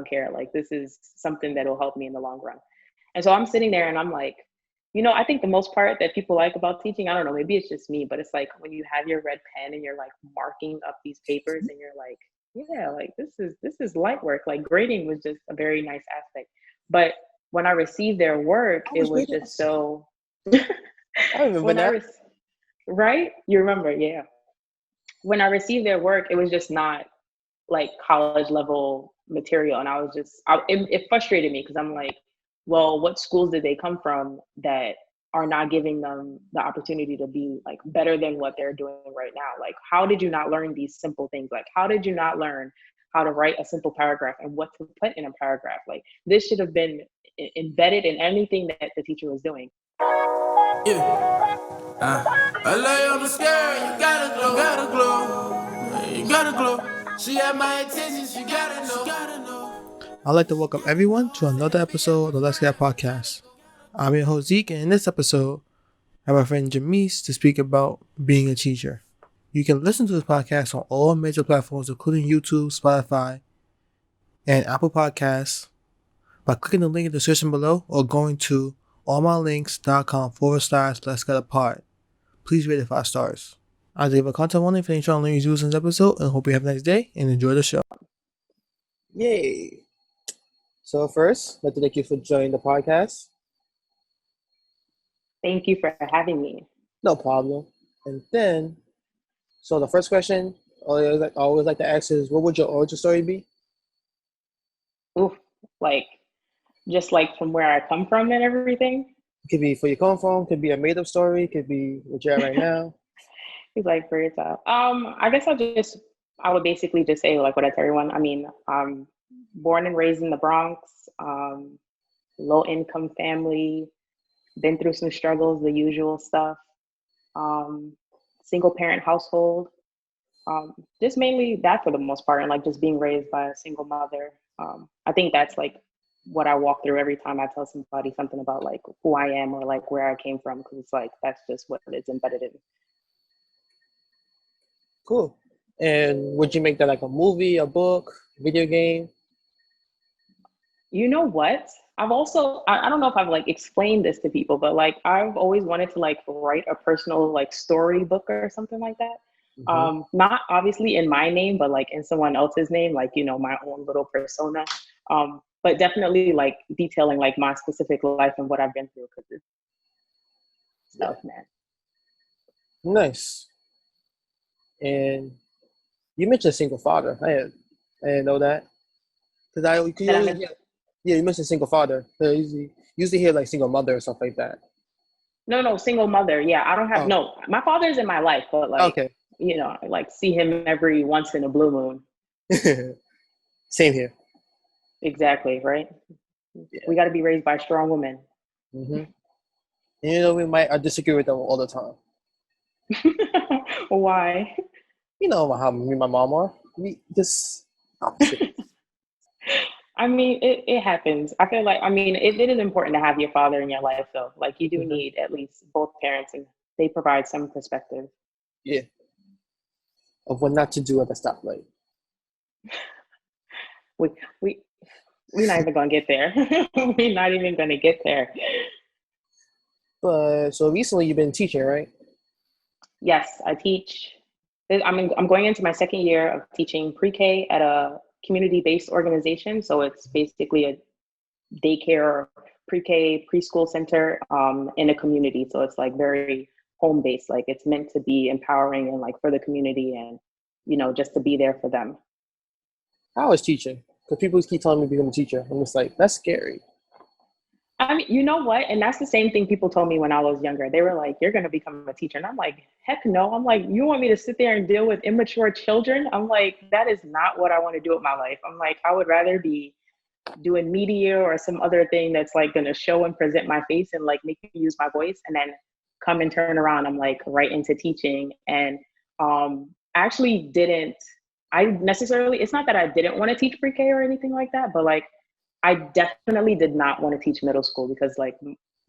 don't care. Like, this is something that will help me in the long run. And so I'm sitting there and I'm like, I think the most part that people like about teaching, I don't know, maybe it's just me, but it's like when you have your red pen and you're like marking up these papers and you're like, yeah, like this is light work. Like grading was just a very nice aspect. But when I received their work, I it was was reading. just so I remember when I that. right? You remember, yeah. When I received their work, it was just not like college level material. And I was just, it frustrated me because I'm like, well, what schools did they come from that are not giving them the opportunity to be like better than what they're doing right now? Like, how did you not learn these simple things? Like, how did you not learn how to write a simple paragraph and what to put in a paragraph? Like, this should have been embedded in anything that the teacher was doing. Yeah. I lay on the scare, you gotta glow. You gotta glow. She had my attention, she gotta know. I'd like to welcome everyone to another episode of the Let's Get Podcast. I'm your host Zeke, and in this episode, I have my friend Gemise to speak about being a teacher. You can listen to this podcast on all major platforms, including YouTube, Spotify, and Apple Podcasts, by clicking the link in the description below or going to allmylinks.com/Let's Get a Pod. Please rate it 5 stars. I leave a content warning for any strong language used in this episode, and hope you have a nice day and enjoy the show. Yay. So first, I'd like to thank you for joining the podcast. Thank you for having me. No problem. And then, so the first question I always like to ask is, what would your origin story be? Oof, like just like from where I come from and everything. It could be where you come from, could be a made up story, could be what you're at right now. He's like for yourself. I guess I would basically just say like what I tell everyone. I mean, born and raised in the Bronx, low income family, been through some struggles, the usual stuff. Single parent household. Just mainly that for the most part, and like just being raised by a single mother. I think that's like what I walk through every time I tell somebody something about like who I am or like where I came from, because it's like that's just what it's embedded in. Cool. And would you make that like a movie, a book, video game? You know what? I've also, I don't know if I've like explained this to people, but like I've always wanted to like write a personal like story book or something like that. Mm-hmm. Not obviously in my name, but like in someone else's name, like, my own little persona. But definitely like detailing like my specific life and what I've been through, because it's stuff, man. Nice. And you mentioned single father. I didn't know that. You mentioned single father. I usually hear like single mother or stuff like that. No, single mother. Yeah, I don't have, no, my father's in my life, but like, okay. I like see him every once in a blue moon. Same here. Exactly, right? Yeah. We got to be raised by strong women. Mm-hmm. We might disagree with them all the time. Why? You know how me and my mom are. We just opposite. I mean, it happens. I feel like, it is important to have your father in your life, though. Like, you do Mm-hmm. need at least both parents, and they provide some perspective. Yeah. Of what not to do at the stoplight. We're not even gonna get there. We're not even gonna get there. But so recently you've been teaching, right? Yes, I teach. I'm going into my second year of teaching pre-K at a community-based organization. So it's basically a daycare, pre-K, preschool center in a community. So it's like very home-based. Like it's meant to be empowering and like for the community and, just to be there for them. I was teaching because people keep telling me to become a teacher. I'm just like, that's scary. I mean, you know what? And that's the same thing people told me when I was younger. They were like, you're going to become a teacher. And I'm like, heck no. I'm like, you want me to sit there and deal with immature children? I'm like, that is not what I want to do with my life. I'm like, I would rather be doing media or some other thing that's like going to show and present my face and like make me use my voice, and then come and turn around. I'm like right into teaching. And actually it's not that I didn't want to teach pre-K or anything like that, but like, I definitely did not want to teach middle school because like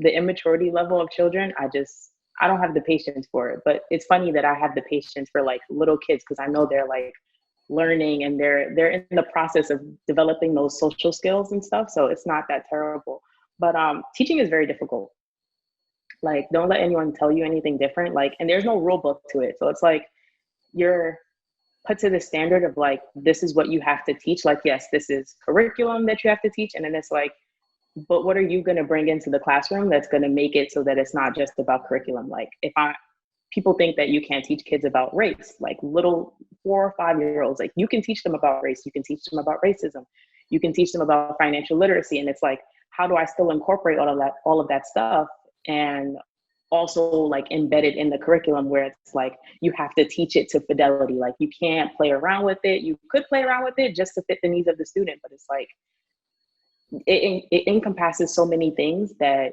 the immaturity level of children, I don't have the patience for it. But it's funny that I have the patience for like little kids, because I know they're like learning, and they're in the process of developing those social skills and stuff. So it's not that terrible. But teaching is very difficult. Like, don't let anyone tell you anything different. Like, and there's no rule book to it. So it's like you're put to the standard of like, this is what you have to teach. Like, yes, this is curriculum that you have to teach. And then it's like, but what are you going to bring into the classroom that's going to make it so that it's not just about curriculum? Like, people think that you can't teach kids about race, like little 4 or 5 year olds, like you can teach them about race. You can teach them about racism. You can teach them about financial literacy. And it's like, how do I still incorporate all of that stuff? And also like embedded in the curriculum where it's like, you have to teach it to fidelity. Like you can't play around with it. You could play around with it just to fit the needs of the student, but it's like, it encompasses so many things that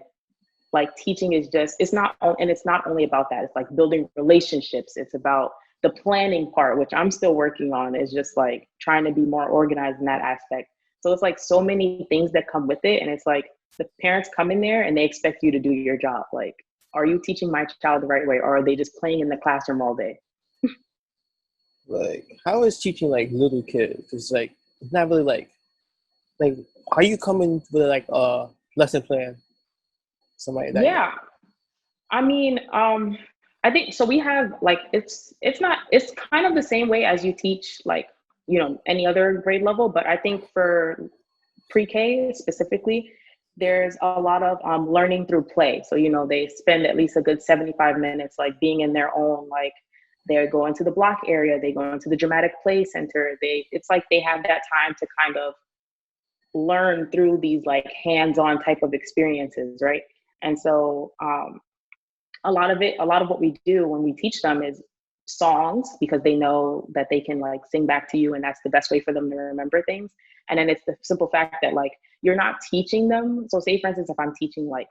like teaching is just, it's not only about that. It's like building relationships. It's about the planning part, which I'm still working on, is just like trying to be more organized in that aspect. So it's like so many things that come with it. And it's like the parents come in there and they expect you to do your job. Like, are you teaching my child the right way? Or are they just playing in the classroom all day? Like, how is teaching like little kids? It's like, it's not really like, are you coming with like a lesson plan? Something like that. Yeah. I mean, I think so. We have like, it's kind of the same way as you teach like, any other grade level, but I think for pre-K specifically, there's a lot of learning through play. So, they spend at least a good 75 minutes like being in their own, like they go into the block area, they go into the dramatic play center. It's like they have that time to kind of learn through these like hands-on type of experiences, right? And so a lot of what we do when we teach them is songs, because they know that they can like sing back to you, and that's the best way for them to remember things. And then it's the simple fact that like you're not teaching them. So say for instance, if I'm teaching like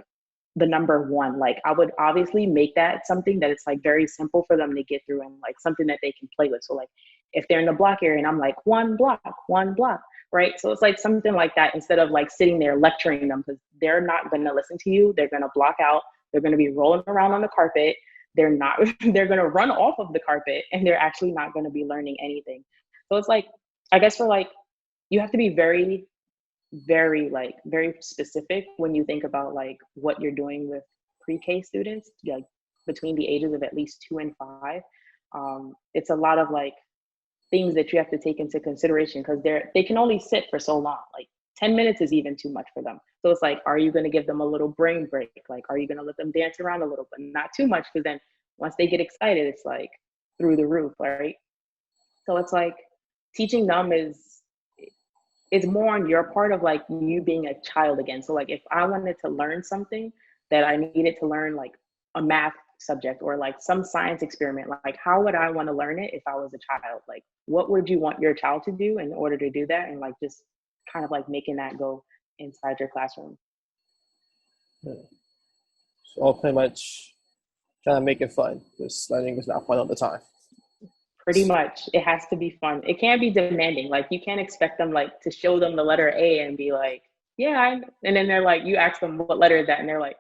the number 1, like I would obviously make that something that it's like very simple for them to get through and like something that they can play with. So like if they're in the block area and I'm like 1 block, right? So it's like something like that, instead of like sitting there lecturing them, because they're not going to listen to you. They're going to block out. They're going to be rolling around on the carpet. They're going to run off of the carpet, and they're actually not going to be learning anything. So it's like, I guess for like, you have to be very, very like very specific when you think about like what you're doing with pre-K students, like between the ages of at least 2 and 5. It's a lot of like things that you have to take into consideration, because they can only sit for so long. Like 10 minutes is even too much for them. So it's like, are you going to give them a little brain break? Like, are you going to let them dance around a little, but not too much? Because then once they get excited, it's like through the roof, right? So it's like teaching them it's more on your part of like you being a child again. So like if I wanted to learn something that I needed to learn, like a math subject or like some science experiment, like how would I want to learn it if I was a child? Like what would you want your child to do in order to do that? And like just kind of like making that go inside your classroom. Yeah. So pretty much trying to make it fun, because learning is not fun all the time. Pretty much. It has to be fun. It can't be demanding. Like you can't expect them like to show them the letter A and be like, yeah, and then they're like, you ask them what letter is that, and they're like,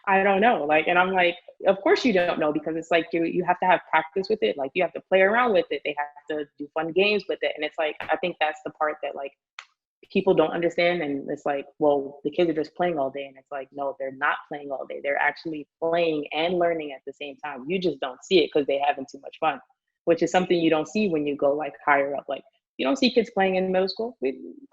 I don't know. Like, and I'm like, of course you don't know, because it's like you have to have practice with it. Like you have to play around with it. They have to do fun games with it. And it's like, I think that's the part that like people don't understand. And it's like, well, the kids are just playing all day. And it's like, no, they're not playing all day. They're actually playing and learning at the same time. You just don't see it because they're having too much fun, which is something you don't see when you go like higher up. Like you don't see kids playing in middle school.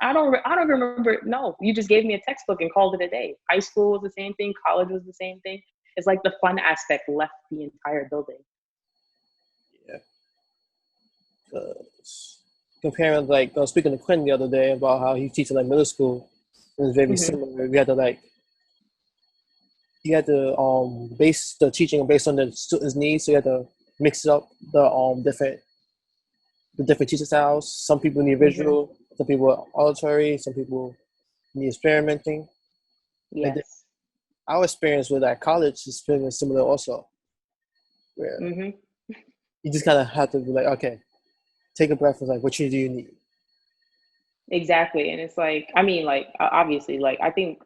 I don't remember. No, you just gave me a textbook and called it a day. High school was the same thing. College was the same thing. It's like the fun aspect left the entire building. Yeah. Comparing, like, I was speaking to Quinn the other day about how he teaches like middle school. It was very similar. You had to base the teaching based on the student's needs. So you had to mix up the different teaching styles. Some people need visual, some people auditory, some people need experimenting. Yes. Our experience with at college is pretty similar also, where you just kind of have to be like, okay, take a breath and like, what do you need? Exactly. And it's like, I mean, like, obviously, like, I think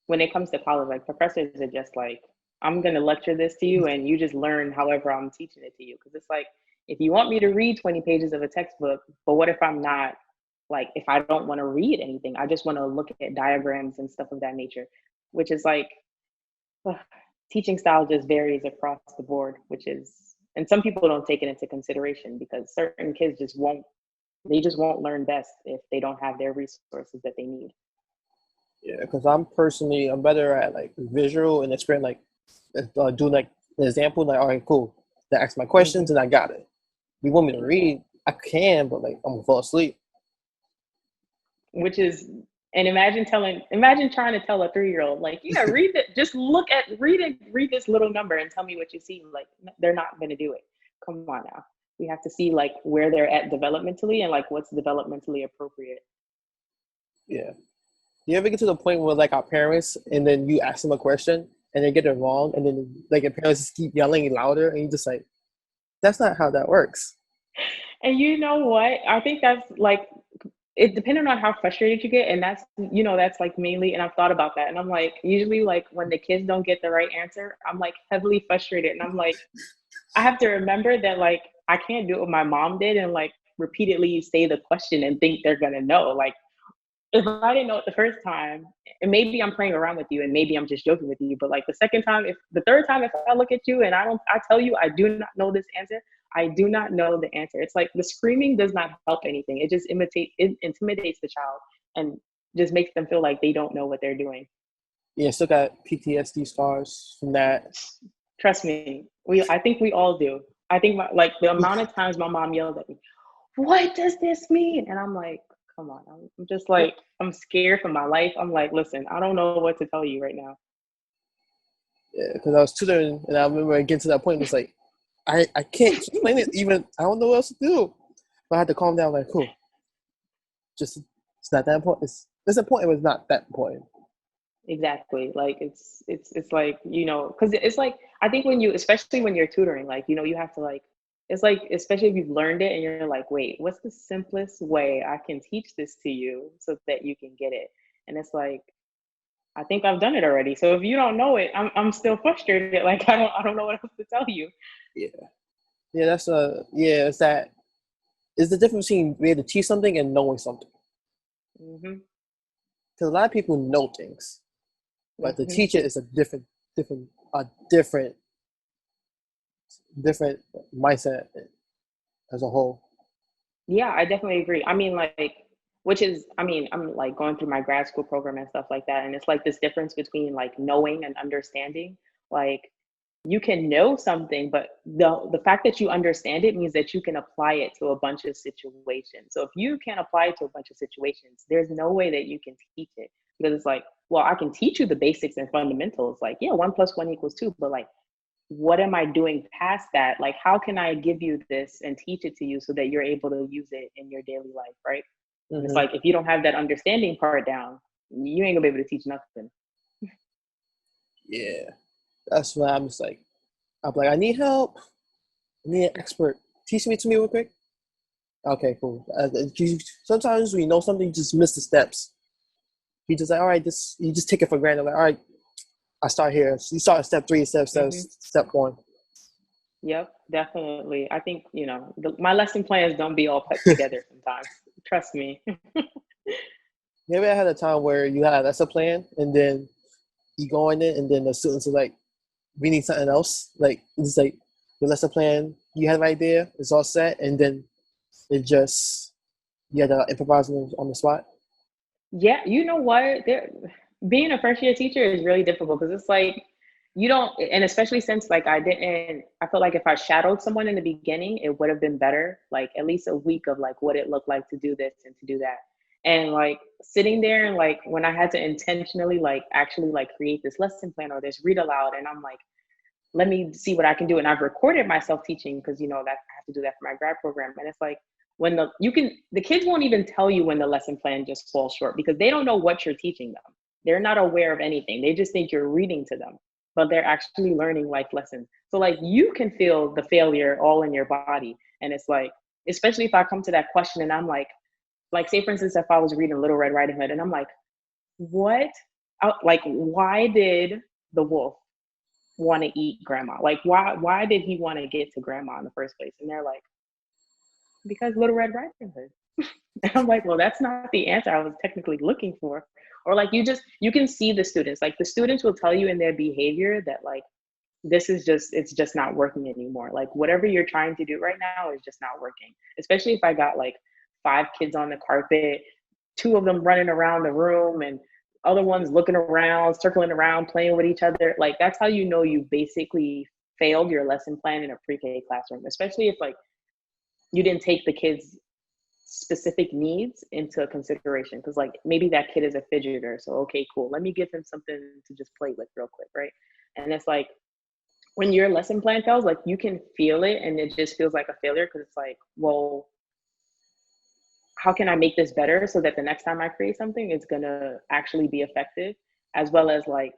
when it comes to college, like, professors are just like, I'm going to lecture this to you and you just learn however I'm teaching it to you. Because it's like, if you want me to read 20 pages of a textbook, but what if I'm not, like, if I don't want to read anything, I just want to look at diagrams and stuff of that nature, which is like, ugh, teaching style just varies across the board, which is, and some people don't take it into consideration because certain kids just won't learn best if they don't have their resources that they need. Yeah, because I'm better at like visual and explain like doing like an example. Like, all right, cool. Then ask my questions and I got it. You want me to read? I can, but like I'm gonna fall asleep. Which is, and imagine trying to tell a 3-year-old, like, yeah, read it, just read this little number and tell me what you see. Like, they're not gonna do it. Come on now. We have to see like where they're at developmentally and like what's developmentally appropriate. Yeah. You ever get to the point where like our parents and then you ask them a question and they get it wrong and then like your parents just keep yelling louder and you just like, that's not how that works. And you know what? I think that's like, it depending on how frustrated you get, and that's like mainly, and I've thought about that, and I'm like, usually like when the kids don't get the right answer, I'm like heavily frustrated, and I'm like, I have to remember that like I can't do what my mom did and like repeatedly say the question and think they're gonna know. Like, if I didn't know it the first time, and maybe I'm playing around with you and maybe I'm just joking with you, but like the third time, if I look at you and I tell you I do not know this answer, I do not know the answer. It's like the screaming does not help anything. It just intimidates the child and just makes them feel like they don't know what they're doing. Yeah, still got PTSD scars from that. Trust me, I think we all do. I think like the amount of times my mom yelled at me, "What does this mean?" And I'm like, come on. I'm just like, I'm scared for my life. I'm like, listen, I don't know what to tell you right now. Yeah, because I was tutoring and I remember getting to that point. It's like, I can't explain it even. I don't know what else to do. But I had to calm down. Like, cool. Just it's not that important. It's important, but it's not that important. Exactly. Like it's like, because it's like, I think especially when you're tutoring, like, you have to like, it's like, especially if you've learned it and you're like, wait, what's the simplest way I can teach this to you so that you can get it? And it's like, I think I've done it already. So if you don't know it, I'm still frustrated. Like, I don't know what else to tell you. Yeah. Yeah, it's the difference between being able to teach something and knowing something. Mm-hmm. Because a lot of people know things, but the teacher is a different mindset as a whole. Yeah, I definitely agree. I mean, like, I'm like going through my grad school program and stuff like that. And it's like this difference between like knowing and understanding. Like, you can know something, but the fact that you understand it means that you can apply it to a bunch of situations. So if you can't apply it to a bunch of situations, there's no way that you can teach it, because it's like, well, I can teach you the basics and fundamentals. Like, yeah, 1+1=2, but like, what am I doing past that? Like, how can I give you this and teach it to you so that you're able to use it in your daily life, right? Mm-hmm. And it's like, if you don't have that understanding part down, you ain't gonna be able to teach nothing. Yeah, that's why I'm like, I need help. I need an expert. Teach me to me real quick. Okay, cool. Sometimes when you know something, you just miss the steps. You just like, all right, you just take it for granted. Like, all right, I start here. So you start at step 3, step 1. Yep, definitely. I think, my lesson plans don't be all put together sometimes. Trust me. Maybe I had a time where you had a lesson plan and then you go in it and then the students are like, we need something else. Like, it's like the lesson plan you had right there, it's all set, and then you had to improvise on the spot. Yeah, you know what? Being a first year teacher is really difficult because it's like, you don't, and especially since like I felt like if I shadowed someone in the beginning, it would have been better, like at least a week of like what it looked like to do this and to do that. And like sitting there and like when I had to intentionally like actually like create this lesson plan or this read aloud, and I'm like, let me see what I can do. And I've recorded myself teaching because that I have to do that for my grad program. And it's like, when the kids won't even tell you when the lesson plan just falls short because they don't know what you're teaching them. They're not aware of anything. They just think you're reading to them, but they're actually learning life lessons. So like you can feel the failure all in your body. And it's like, especially if I come to that question and I'm like say for instance, if I was reading Little Red Riding Hood and I'm like, why did the wolf want to eat grandma? Like, why did he want to get to grandma in the first place? And they're like, because Little Red Riding Hood. And I'm like, well, that's not the answer I was technically looking for. Or like you can see the students. Like the students will tell you in their behavior that like it's just not working anymore. Like whatever you're trying to do right now is just not working. Especially if I got like 5 kids on the carpet, 2 of them running around the room and other ones looking around, circling around, playing with each other. Like that's how you know you basically failed your lesson plan in a pre-K classroom, especially if like you didn't take the kids' specific needs into consideration. Because like maybe that kid is a fidgeter, so okay, cool, let me give him something to just play with real quick, right? And it's like when your lesson plan fails, like you can feel it and it just feels like a failure, because it's like, well, how can I make this better so that the next time I create something, it's gonna actually be effective, as well as like,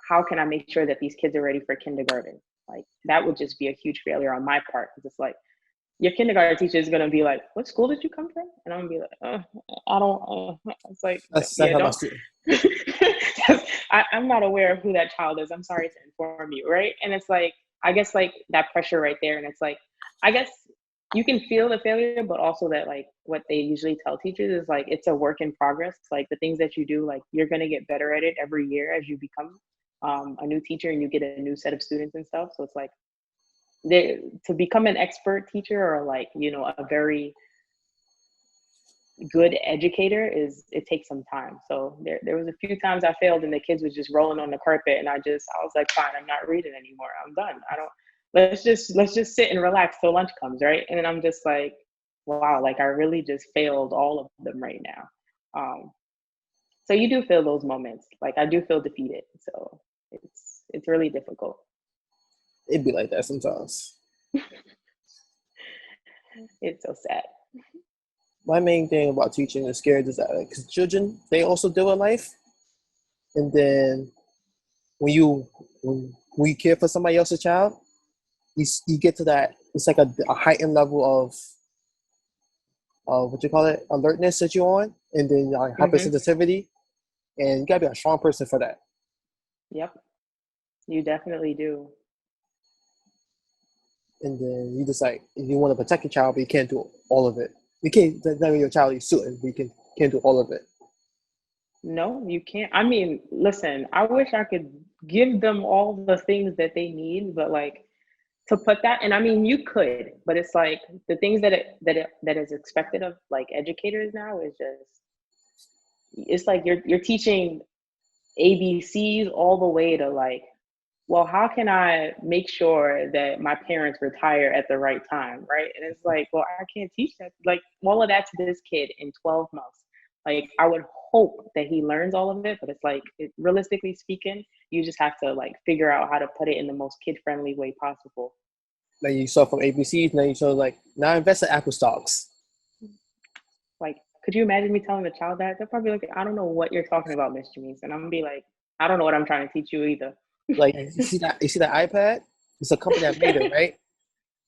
how can I make sure that these kids are ready for kindergarten? Like that would just be a huge failure on my part, because it's like your kindergarten teacher is gonna be like, "What school did you come from?" And I'm gonna be like, "I don't." It's like, That's yeah, how my don't. student. I'm not aware of who that child is. I'm sorry to inform you, right? And it's like, I guess like that pressure right there, and it's like, I guess you can feel the failure, but also that like what they usually tell teachers is like it's a work in progress. Like the things that you do, like you're gonna get better at it every year as you become a new teacher and you get a new set of students and stuff. So it's like to become an expert teacher or like, you know, a very good educator it takes some time. So there was a few times I failed and the kids was just rolling on the carpet and I was like, fine, I'm not reading anymore. I'm done. Let's just sit and relax till lunch comes, right? And then I'm just like, wow, like I really just failed all of them right now. So you do feel those moments. Like I do feel defeated. So it's really difficult. It'd be like that sometimes. It's so sad. My main thing about teaching is scared is that because children, they also deal with life, and then when you care for somebody else's child, you get to that, it's like a heightened level of what you call it, alertness that you're on, and then hypersensitivity, and you gotta be a strong person for that. Yep, you definitely do. And then you just like, you want to protect your child, but you can't do all of it. You can't, that's not your child, you suit it, but you can't do all of it. No, you can't. I mean, listen, I wish I could give them all the things that they need, but like to put that, and I mean, you could, but it's like the things that is expected of like educators now is just, it's like you're teaching ABCs all the way to like, well, how can I make sure that my parents retire at the right time, right? And it's like, well, I can't teach that, like all of that to this kid in 12 months. Like I would hope that he learns all of it, but it's like, realistically speaking, you just have to like figure out how to put it in the most kid-friendly way possible. Like you saw from ABCs, now you saw like, now invest in Apple stocks. Like, could you imagine me telling a child that? They're probably like, I don't know what you're talking about, Miss Gemise. And I'm gonna be like, I don't know what I'm trying to teach you either. Like you see that iPad? It's a company that made it, right?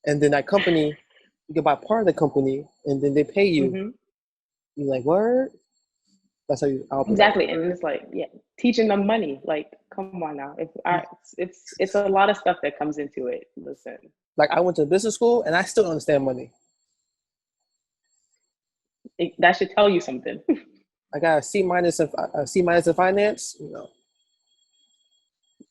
And then that company, you can buy part of the company, and then they pay you. Mm-hmm. You're like, word? That's how you exactly. And it's like, yeah, teaching them money. Like, come on now. It's a lot of stuff that comes into it. Listen. Like I went to business school, and I still don't understand money. That should tell you something. I got a C minus in finance. You know.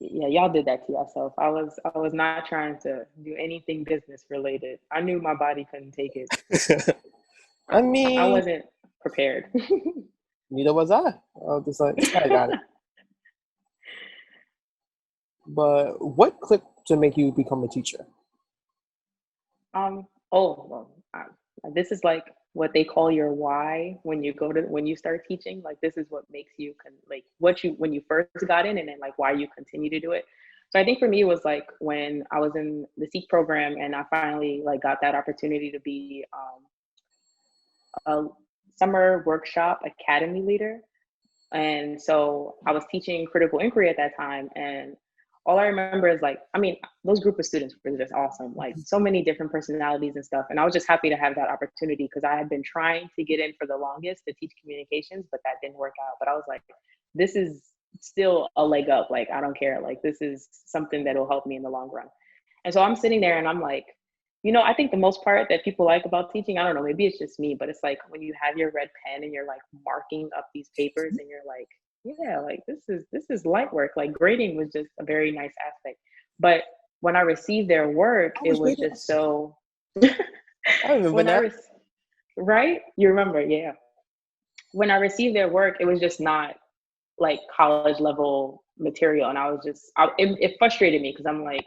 Yeah, y'all did that to yourself. I was not trying to do anything business related. I knew my body couldn't take it. I mean, I wasn't prepared. Neither was I. I was just like, I got it. But what clicked to make you become a teacher? This is like what they call your why when you start teaching. Like this is what makes you when you first got in, and then like why you continue to do it. So I think for me it was like when I was in the Zeke program and I finally like got that opportunity to be a summer workshop academy leader. And so I was teaching critical inquiry at that time, and all I remember is like, I mean, those group of students were just awesome, like so many different personalities and stuff. And I was just happy to have that opportunity because I had been trying to get in for the longest to teach communications, but that didn't work out. But I was like, this is still a leg up. Like, I don't care. Like, this is something that will help me in the long run. And so I'm sitting there and I'm like, I think the most part that people like about teaching, I don't know, maybe it's just me, but it's like when you have your red pen and you're like marking up these papers and you're like, yeah, like this is light work. Like grading was just a very nice aspect. But when I received their work, I it was was grading. just so I remember when I that. was right? You remember, yeah. When I received their work, it was just not like college level material. And I was just, it frustrated me because I'm like,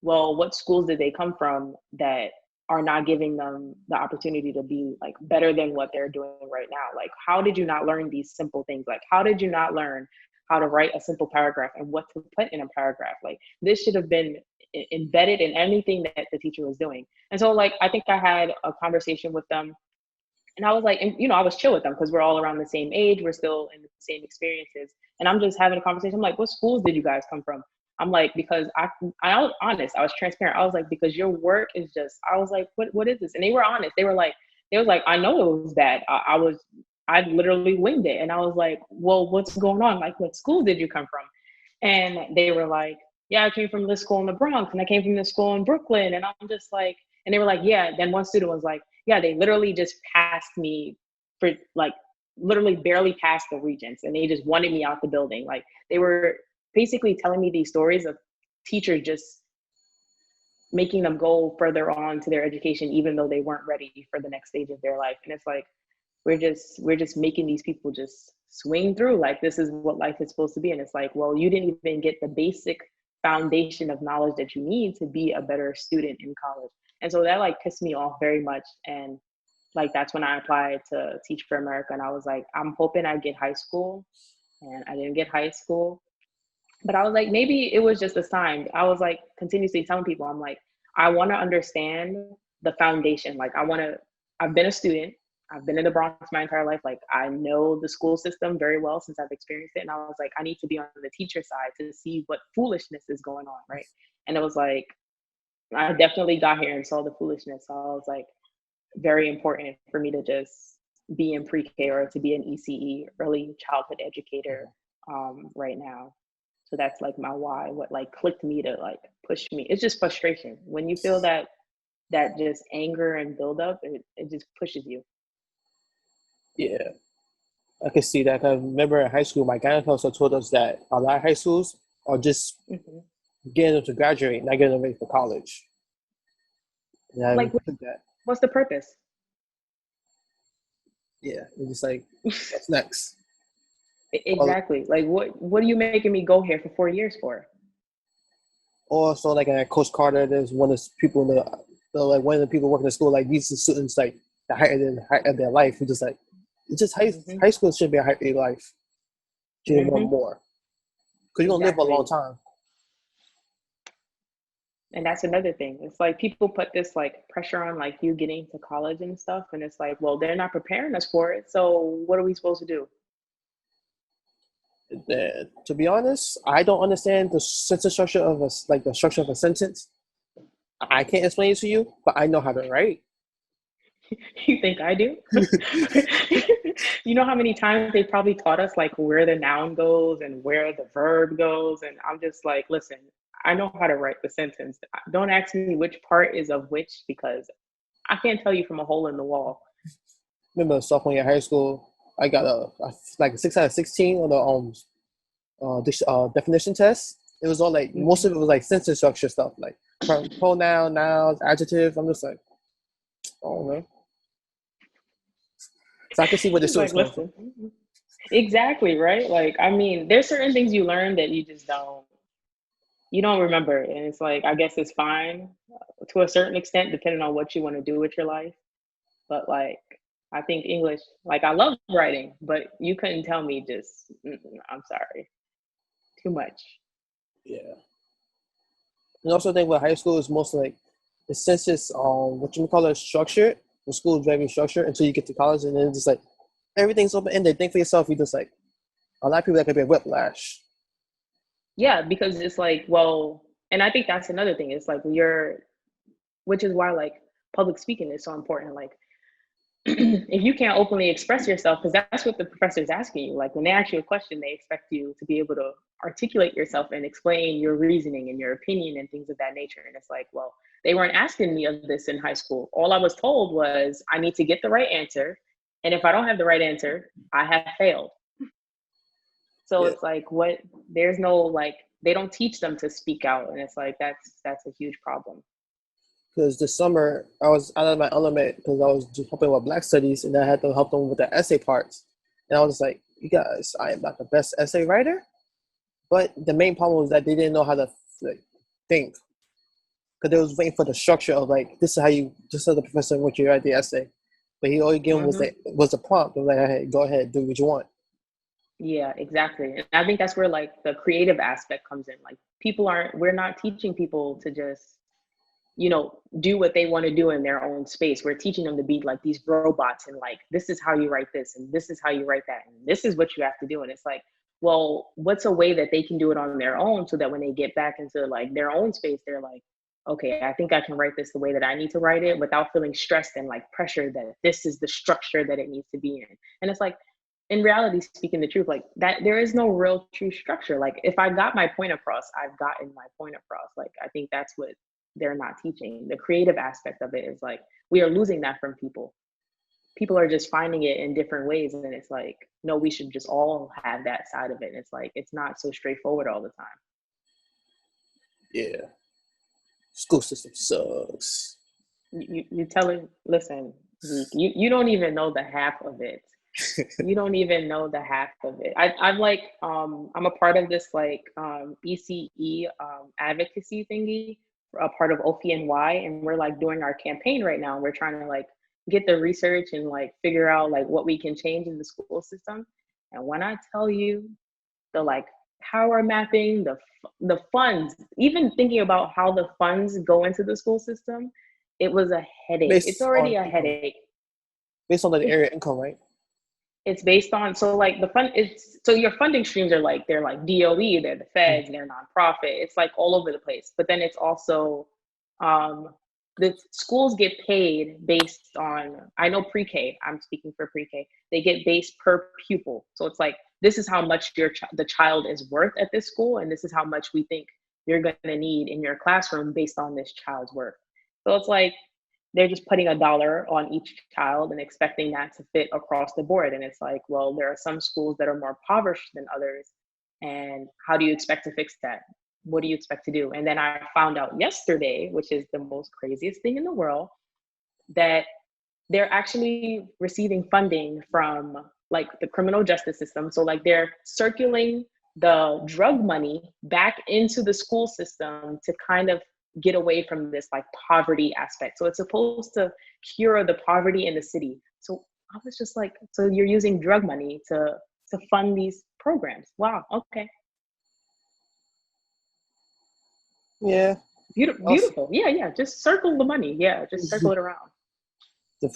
well, what schools did they come from that are not giving them the opportunity to be like better than what they're doing right now? Like, how did you not learn these simple things? Like, how did you not learn how to write a simple paragraph and what to put in a paragraph? Like, this should have been embedded in anything that the teacher was doing. And so, like, I think I had a conversation with them and I was like, and I was chill with them because we're all around the same age. We're still in the same experiences. And I'm just having a conversation. I'm like, what schools did you guys come from? I'm like, because I was honest. I was transparent. I was like, because your work is just, I was like, what is this? And they were honest. They was like, I know it was bad. I literally winged it. And I was like, well, what's going on? Like, what school did you come from? And they were like, yeah, I came from this school in the Bronx and I came from this school in Brooklyn. And I'm just like, and they were like, yeah. Then one student was like, yeah, they literally just passed me for like literally barely past the regents and they just wanted me out the building. Like they were basically telling me these stories of teachers just making them go further on to their education, even though they weren't ready for the next stage of their life. And it's like, we're just making these people just swing through like this is what life is supposed to be. And it's like, well, you didn't even get the basic foundation of knowledge that you need to be a better student in college. And so that like pissed me off very much. And like that's when I applied to Teach for America. And I was like, I'm hoping I get high school. And I didn't get high school. But I was like, maybe it was just a sign. I was like continuously telling people, I'm like, I want to understand the foundation. Like I've been a student. I've been in the Bronx my entire life. Like I know the school system very well since I've experienced it. And I was like, I need to be on the teacher side to see what foolishness is going on. Right. And it was like, I definitely got here and saw the foolishness. So I was like, very important for me to just be in pre-K or to be an ECE, early childhood educator, right now. So that's like my why, what like clicked me to like push me. It's just frustration. When you feel that just anger and buildup, it just pushes you. Yeah, I can see that. 'Cause I remember in high school, my guidance counselor told us that a lot of high schools are just Hmm. getting them to graduate, not getting them ready for college. And I Like, took that. what's the purpose? Yeah, it's just like, what's next? Exactly. Like, what are you making me go here for 4 years for? Also, like at Coach Carter, there's one of the people in like one of the people working in the school, like these students, like the height of their life, who just like, it's just Hmm. high school shouldn't be a height of your life. You need Hmm. more because you're gonna live a long Exactly. time. And that's another thing. It's like people put this like pressure on like you getting to college and stuff. And it's like, well, they're not preparing us for it. So what are we supposed to do? To be honest, I don't understand the sentence structure of the structure of a sentence. I can't explain it to you, but I know how to write. You think I do? You know how many times they probably taught us like where the noun goes and where the verb goes. And I'm just like, listen, I know how to write the sentence. Don't ask me which part is of which because I can't tell you from a hole in the wall. Remember sophomore year of high school, I got like a 6 out of 16 on the definition test. It was all like most of Mhm. it was like sentence structure stuff, like pronoun, nouns, adjective. I'm just like, oh no. So I can see where the Like, students coming from. listen, exactly, right? Like, I mean, there's certain things you learn that you don't remember. And it's like, I guess it's fine to a certain extent, depending on what you want to do with your life. But like, I think English, like, I love writing, but you couldn't tell me just, I'm sorry, too much. Yeah. And also think with high school is mostly like the sense is what you call it structured. The school is very structured until you get to college, and then just like everything's open ended. Think for yourself. You just like a lot of people that could be a whiplash. Yeah, because it's like, well, and I think that's another thing. It's like which is why like public speaking is so important. Like, if you can't openly express yourself, because that's what the professor is asking you. Like when they ask you a question, they expect you to be able to articulate yourself and explain your reasoning and your opinion and things of that nature. And it's like, well, they weren't asking me of this in high school. All I was told was I need to get the right answer. And if I don't have the right answer, I have failed. So Yeah. it's like, what, there's no, like, they don't teach them to speak out. And it's like, that's a huge problem. Because this summer I was out of my element because I was helping with Black Studies, and I had to help them with the essay parts. And I was like, you guys, I am not the best essay writer, but the main problem was that they didn't know how to like think, because they was waiting for the structure of like, this is how you, just as the professor what you write the essay, but he always gave them was the prompt. I was like, hey, go ahead, do what you want. Yeah, exactly. And I think that's where like the creative aspect comes in. Like we're not teaching people to just, do what they want to do in their own space. We're teaching them to be like these robots and like, this is how you write this and this is how you write that. And this is what you have to do. And it's like, well, what's a way that they can do it on their own so that when they get back into like their own space, they're like, okay, I think I can write this the way that I need to write it without feeling stressed and like pressure that this is the structure that it needs to be in. And it's like, in reality, speaking the truth, like that, there is no real true structure. Like if I got my point across, I've gotten my point across. Like, I think that's what they're not teaching. The creative aspect of it is like, we are losing that from people. People are just finding it in different ways. And it's like, no, we should just all have that side of it. And it's like, it's not so straightforward all the time. Yeah. School system sucks. You tell it, listen, Zeke, you don't even know the half of it. You don't even know the half of it. I'm like, I'm a part of this like ECE advocacy thingy, a part of OFNY, and we're like doing our campaign right now. We're trying to like get the research and like figure out like what we can change in the school system. And when I tell you the like power mapping, the funds, even thinking about how the funds go into the school system, it was a headache. It's already a headache. Based on the area income, right? It's based on, so like so your funding streams are like, they're like DOE, they're the feds, they're nonprofit. It's like all over the place. But then it's also, the schools get paid based on, I know pre-K, I'm speaking for pre-K, they get based per pupil. So it's like, this is how much the child is worth at this school, and this is how much we think you're gonna need in your classroom based on this child's worth. So it's like, they're just putting $1 on each child and expecting that to fit across the board. And it's like, well, there are some schools that are more impoverished than others. And how do you expect to fix that? What do you expect to do? And then I found out yesterday, which is the most craziest thing in the world, that they're actually receiving funding from like the criminal justice system. So like they're circulating the drug money back into the school system to kind of get away from this like poverty aspect. So it's supposed to cure the poverty in the city. So I was just like, so you're using drug money to fund these programs. Wow, okay. Yeah. Beautiful. Yeah, just circle the money. Yeah, just circle it around. The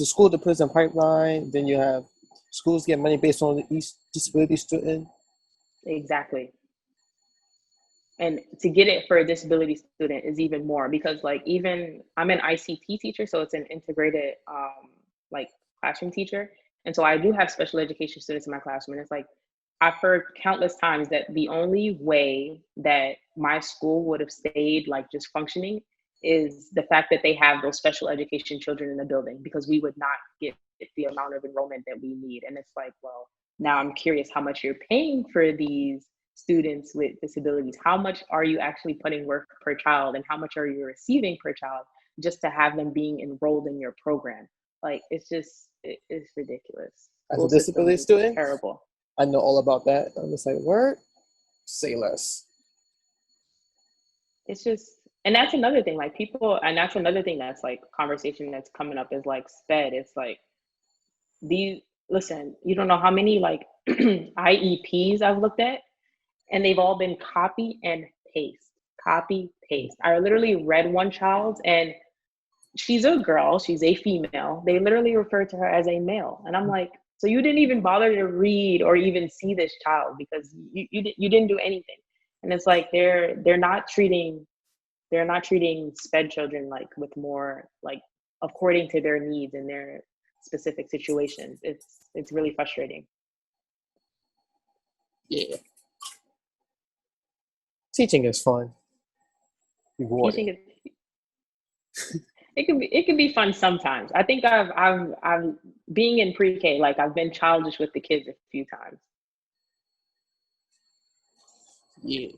school to prison pipeline, then you have schools get money based on each disability student. Exactly. And to get it for a disability student is even more, because like, even I'm an ICT teacher, so it's an integrated like classroom teacher. And so I do have special education students in my classroom. And it's like, I've heard countless times that the only way that my school would have stayed like just functioning is the fact that they have those special education children in the building, because we would not get the amount of enrollment that we need. And it's like, well, now I'm curious how much you're paying for these students with disabilities. How much are you actually putting work per child, and how much are you receiving per child just to have them being enrolled in your program? Like, it's ridiculous. As a disability student, terrible. I know all about that. I'm just like, word, say less. It's just, and that's another thing, like that's another thing that's like conversation that's coming up is like SPED. It's like, listen, you don't know how many like IEPs I've looked at, and they've all been copy and paste. I literally read one child, and she's a girl, she's a female. They literally refer to her as a male. And I'm like, so you didn't even bother to read or even see this child, because you didn't do anything. And it's like, they're not treating SPED children like with more like according to their needs and their specific situations. It's really frustrating. Yeah. Teaching is fun. Rewarding. It can be fun sometimes. I think I've being in pre-K, like I've been childish with the kids a few times. Yeah.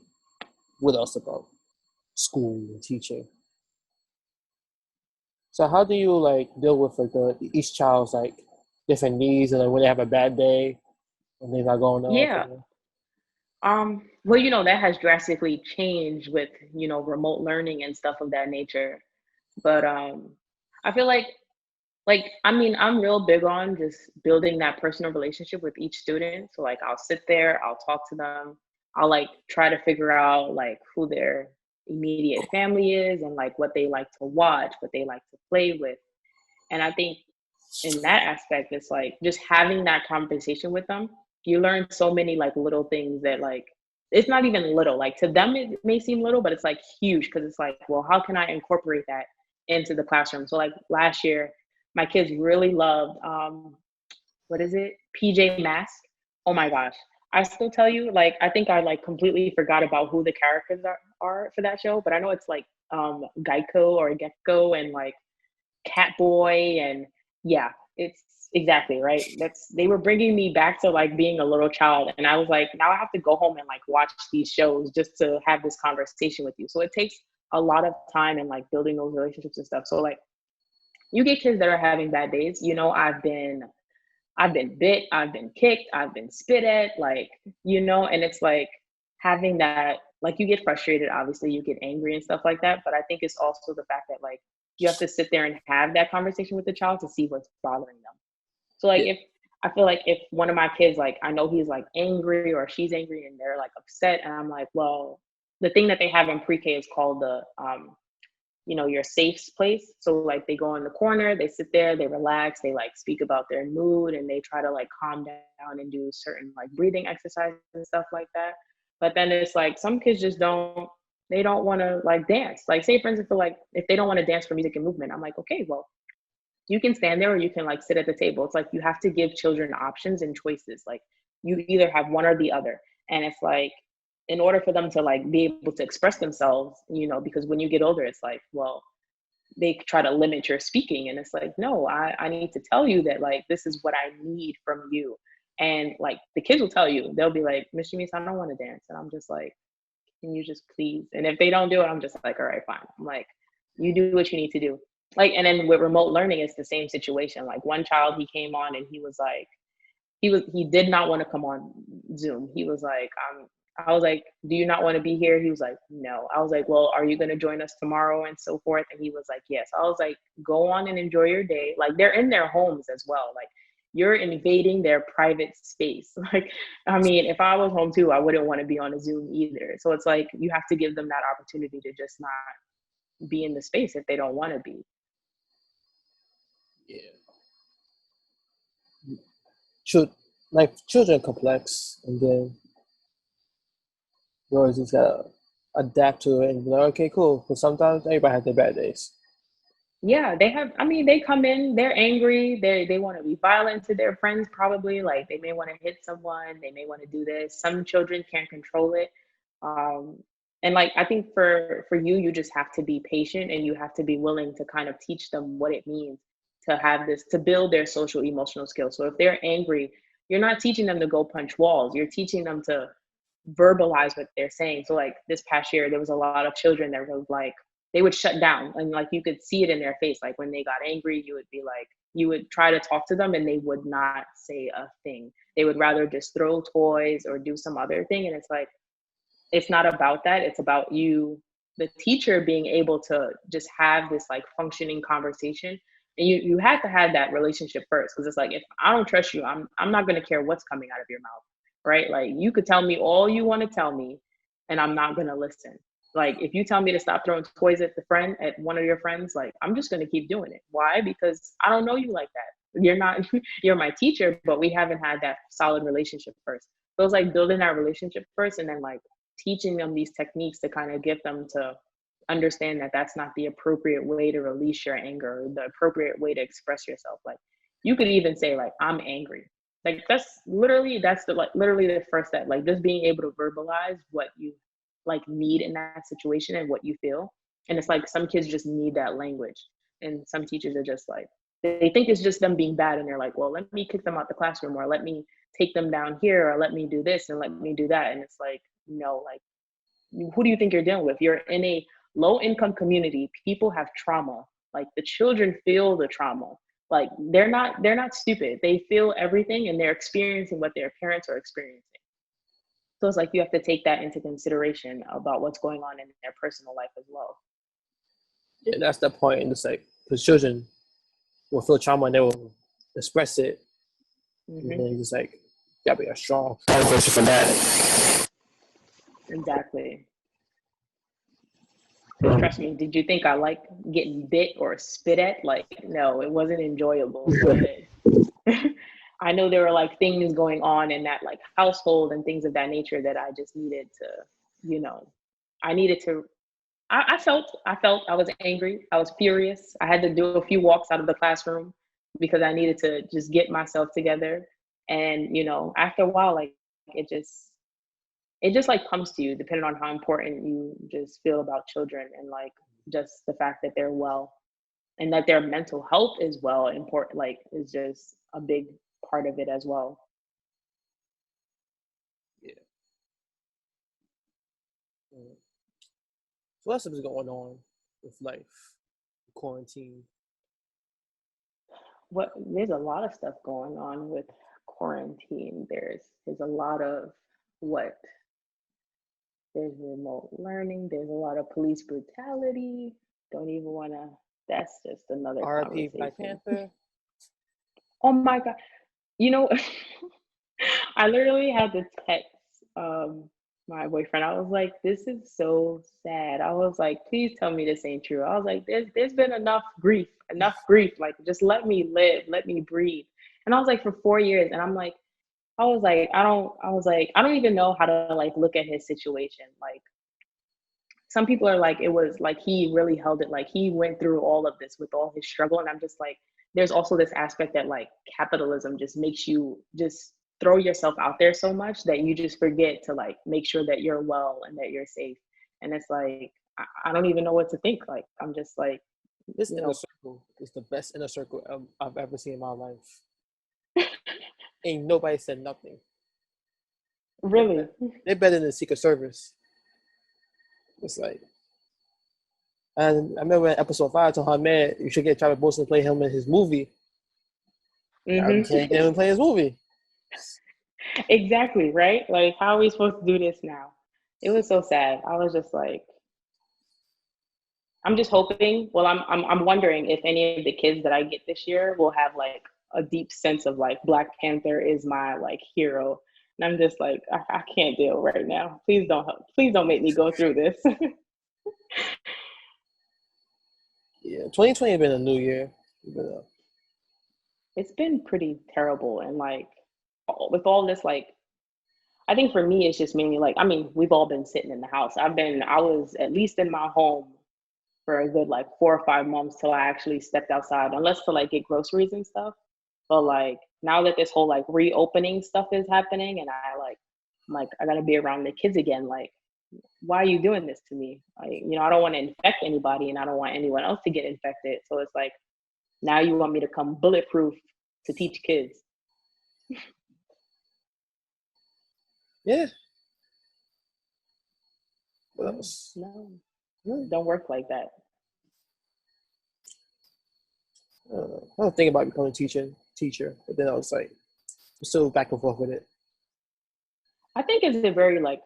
What else about school and teaching? So how do you like deal with like the each child's like different needs and like when they have a bad day when they're not going off Yeah. and Well, that has drastically changed with, remote learning and stuff of that nature. But I feel like I mean, I'm real big on just building that personal relationship with each student. So like I'll sit there, I'll talk to them, I'll like try to figure out like who their immediate family is and like what they like to watch, what they like to play with. And I think in that aspect, it's like just having that conversation with them. You learn so many like little things that like it's not even little. Like to them it may seem little, but it's like huge because it's like, well, how can I incorporate that into the classroom? So like last year, my kids really loved what is it? PJ Mask. Oh my gosh. I still tell you, like I think I like completely forgot about who the characters are for that show, but I know it's like Geico or Gecko and like Catboy and yeah, it's exactly right. That's they were bringing me back to like being a little child, and I was like, now I have to go home and like watch these shows just to have this conversation with you. So it takes a lot of time and like building those relationships and stuff. So like you get kids that are having bad days. I've been bit, I've been kicked, I've been spit at, like, and it's like having that, like you get frustrated, obviously, you get angry and stuff like that. But I think it's also the fact that like you have to sit there and have that conversation with the child to see what's bothering them. So like yeah, if I feel like if one of my kids, like I know he's like angry or she's angry and they're like upset, and I'm like, well, the thing that they have in pre-K is called the your safe place. So like they go in the corner, they sit there, they relax, they like speak about their mood and they try to like calm down and do certain like breathing exercises and stuff like that. But then it's like some kids just don't want to like dance. Like say for instance, if they don't want to dance for music and movement, I'm like, okay, well, you can stand there or you can like sit at the table. It's like you have to give children options and choices. Like you either have one or the other. And it's like in order for them to like be able to express themselves, because when you get older, it's like, well, they try to limit your speaking. And it's like, no, I need to tell you that like this is what I need from you. And like the kids will tell you, they'll be like, Miss Gemise, I don't want to dance. And I'm just like, can you just please? And if they don't do it, I'm just like, all right, fine. I'm like, you do what you need to do. Like, and then with remote learning, it's the same situation. Like one child, he came on and he was like, he did not want to come on Zoom. He was like, I was like, do you not want to be here? He was like, no. I was like, well, are you going to join us tomorrow and so forth? And he was like, yes. I was like, go on and enjoy your day. Like they're in their homes as well. Like you're invading their private space. Like, I mean, if I was home too, I wouldn't want to be on a Zoom either. So it's like, you have to give them that opportunity to just not be in the space if they don't want to be. yeah. Should like children complex and then you always just gotta adapt to it and be like, okay, cool. Because sometimes everybody has their bad days. Yeah, I mean, they come in, they're angry, they want to be violent to their friends probably, like they may want to hit someone, they may want to do this. Some children can't control it. Um, and like I think for you, you just have to be patient and you have to be willing to kind of teach them what it means to have this, to build their social emotional skills. So if they're angry, you're not teaching them to go punch walls. You're teaching them to verbalize what they're saying. So like this past year, there was a lot of children that were like, they would shut down and like you could see it in their face. Like when they got angry, you would be like, you would try to talk to them and they would not say a thing. They would rather just throw toys or do some other thing. And it's like, it's not about that. It's about you, the teacher, being able to just have this like functioning conversation. And you had to have that relationship first. Cause it's like, if I don't trust you, I'm not going to care what's coming out of your mouth. Right. Like you could tell me all you want to tell me and I'm not going to listen. Like if you tell me to stop throwing toys at one of your friends, like I'm just going to keep doing it. Why? Because I don't know you like that. You're not, you're my teacher, but we haven't had that solid relationship first. So it's like building that relationship first and then like teaching them these techniques to kind of get them to understand that that's not the appropriate way to release your anger, or the appropriate way to express yourself. Like you could even say like, I'm angry. Like that's literally the first step. Like just being able to verbalize what you like need in that situation and what you feel. And it's like some kids just need that language. And some teachers are just like, they think it's just them being bad. And they're like, well, let me kick them out the classroom, or let me take them down here, or let me do this and let me do that. And it's like, no, like, who do you think you're dealing with? You're in a low income community. People have trauma. Like the children feel the trauma. Like they're not stupid. They feel everything, and they're experiencing what their parents are experiencing. So it's like you have to take that into consideration about what's going on in their personal life as well. Yeah, that's the point. And it's like, because children will feel trauma and they will express it. Mm-hmm. And then it's like, you gotta be a strong person for that. Exactly. Trust me, did you think I like getting bit or spit at? Like, no, it wasn't enjoyable. But I know there were like things going on in that like household and things of that nature that I just needed to, you know, I felt I was angry. I was furious. I had to do a few walks out of the classroom because I needed to just get myself together. And, you know, after a while, like it just like comes to you depending on how important you just feel about children, and like just the fact that they're well and that their mental health is well important, like is just a big part of it as well. Yeah. So what else is going on with life? Quarantine. There's a lot of stuff going on with quarantine. There's a lot of there's remote learning, there's a lot of police brutality. Don't even want to, that's just another RIP conversation. Black Panther. Oh my God. You know, I literally had to text my boyfriend. I was like, this is so sad. I was like, please tell me this ain't true. I was like, there's been enough grief. Like, just let me live, let me breathe. And I was like, for 4 years. And I was like, I don't even know how to like look at his situation. Like, some people are like, it was like he really held it, like he went through all of this with all his struggle. And I'm just like, there's also this aspect that like capitalism just makes you just throw yourself out there so much that you just forget to like make sure that you're well and that you're safe. And it's like, I don't even know what to think. Like, I'm just like, this inner circle is the best inner circle I've ever seen in my life. Ain't nobody said nothing. Really? They're better than Secret Service. It's like, and I remember in episode 5, I told her, man, you should get Travis Wilson to play him in his movie. I can't get him to play his movie. Exactly, right? Like, how are we supposed to do this now? It was so sad. I was just like, I'm just hoping. Well, I'm wondering if any of the kids that I get this year will have like a deep sense of like Black Panther is my like hero. And I'm just like, I can't deal right now. Please don't make me go through this. Yeah, 2020 has been a new year. It's been pretty terrible. And like with all this, like, I think for me, it's just mainly like, I mean, we've all been sitting in the house. I was at least in my home for a good like 4 or 5 months till I actually stepped outside, unless to like get groceries and stuff. But like now that this whole like reopening stuff is happening, and I'm like, I gotta be around the kids again. Like, why are you doing this to me? Like, you know, I don't want to infect anybody, and I don't want anyone else to get infected. So it's like, now you want me to come bulletproof to teach kids. Yeah. What else? No, don't work like that. I don't think about becoming a teacher, but then I was like, I'm still back and forth with it. I think it's a very like,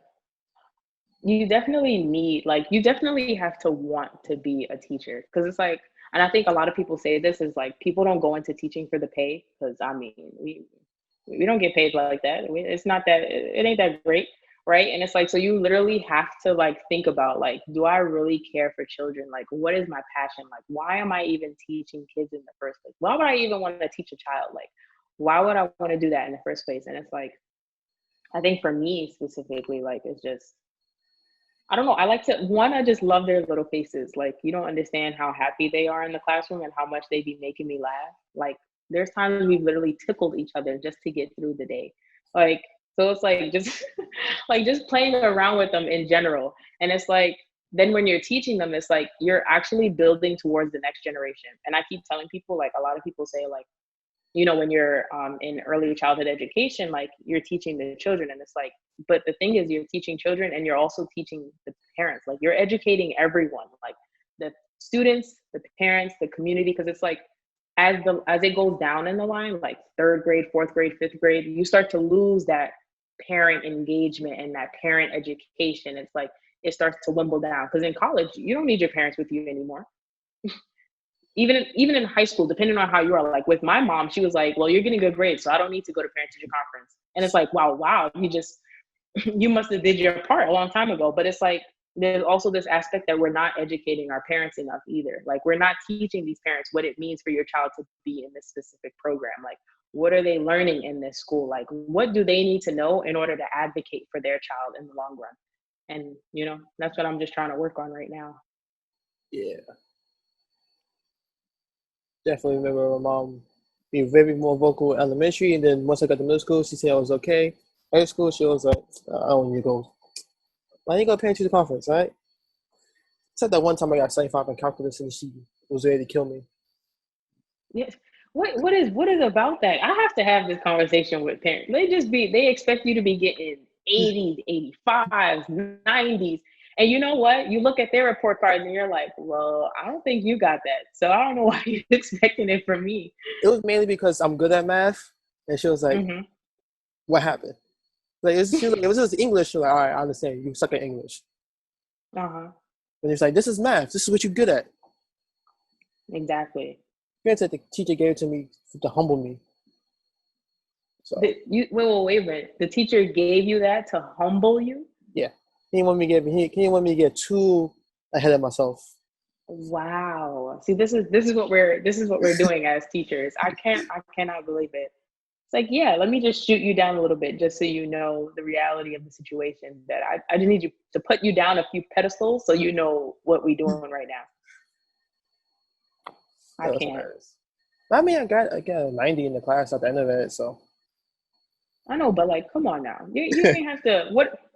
you definitely have to want to be a teacher, because it's like, and I think a lot of people say this is like, people don't go into teaching for the pay, because I mean, we don't get paid like that. It's not that, it ain't that great, right? And it's like, so you literally have to like think about like, do I really care for children? Like, what is my passion? Like, why am I even teaching kids in the first place? Why would I even want to teach a child? Like, why would I want to do that in the first place? And it's like, I think for me specifically, like, it's just, I don't know. I just love their little faces. Like, you don't understand how happy they are in the classroom and how much they be making me laugh. Like, there's times we've literally tickled each other just to get through the day. Like, so it's like just like just playing around with them in general. And it's like, then when you're teaching them, it's like you're actually building towards the next generation. And I keep telling people, like, a lot of people say, like, when you're in early childhood education, like, you're teaching the children, and it's like, but the thing is, you're teaching children and you're also teaching the parents. Like, you're educating everyone, like the students, the parents, the community, because it's like, as it goes down in the line, like third grade, fourth grade, fifth grade, you start to lose that parent engagement and that parent education. It's like it starts to wimble down, because in college, you don't need your parents with you anymore. Even in high school, depending on how you are. Like with my mom, she was like, well, you're getting good grades, so I don't need to go to parent teacher conference. And it's like, wow, you must have did your part a long time ago. But it's like, there's also this aspect that we're not educating our parents enough either. Like, we're not teaching these parents what it means for your child to be in this specific program. Like, what are they learning in this school? Like, what do they need to know in order to advocate for their child in the long run? And, that's what I'm just trying to work on right now. Yeah. Definitely remember my mom being very more vocal elementary, and then once I got to middle school, she said I was okay. High school, she was like, I don't need to go. I need to go parent teacher conference, right? Except that one time I got 75 in calculus and she was ready to kill me. Yes. What is about that? I have to have this conversation with parents. They expect you to be getting 80s, 85s, 90s. And you know what? You look at their report cards and you're like, well, I don't think you got that. So I don't know why you're expecting it from me. It was mainly because I'm good at math. And she was like, what happened? Like, she was like, it was just English. She was like, all right, I understand. You suck at English. Uh-huh. And it's like, this is math. This is what you're good at. Exactly. Granted, the teacher gave it to me to humble me. So. Wait a minute. The teacher gave you that to humble you? Yeah. He didn't want me to get too ahead of myself. Wow. See, this is what we're doing as teachers. I cannot believe it. It's like, yeah, let me just shoot you down a little bit just so you know the reality of the situation. That I just need you to put you down a few pedestals so you know what we're doing right now. I can't. Hilarious. I mean, I got a 90 in the class at the end of it, so. I know, but like, come on now. You didn't have to.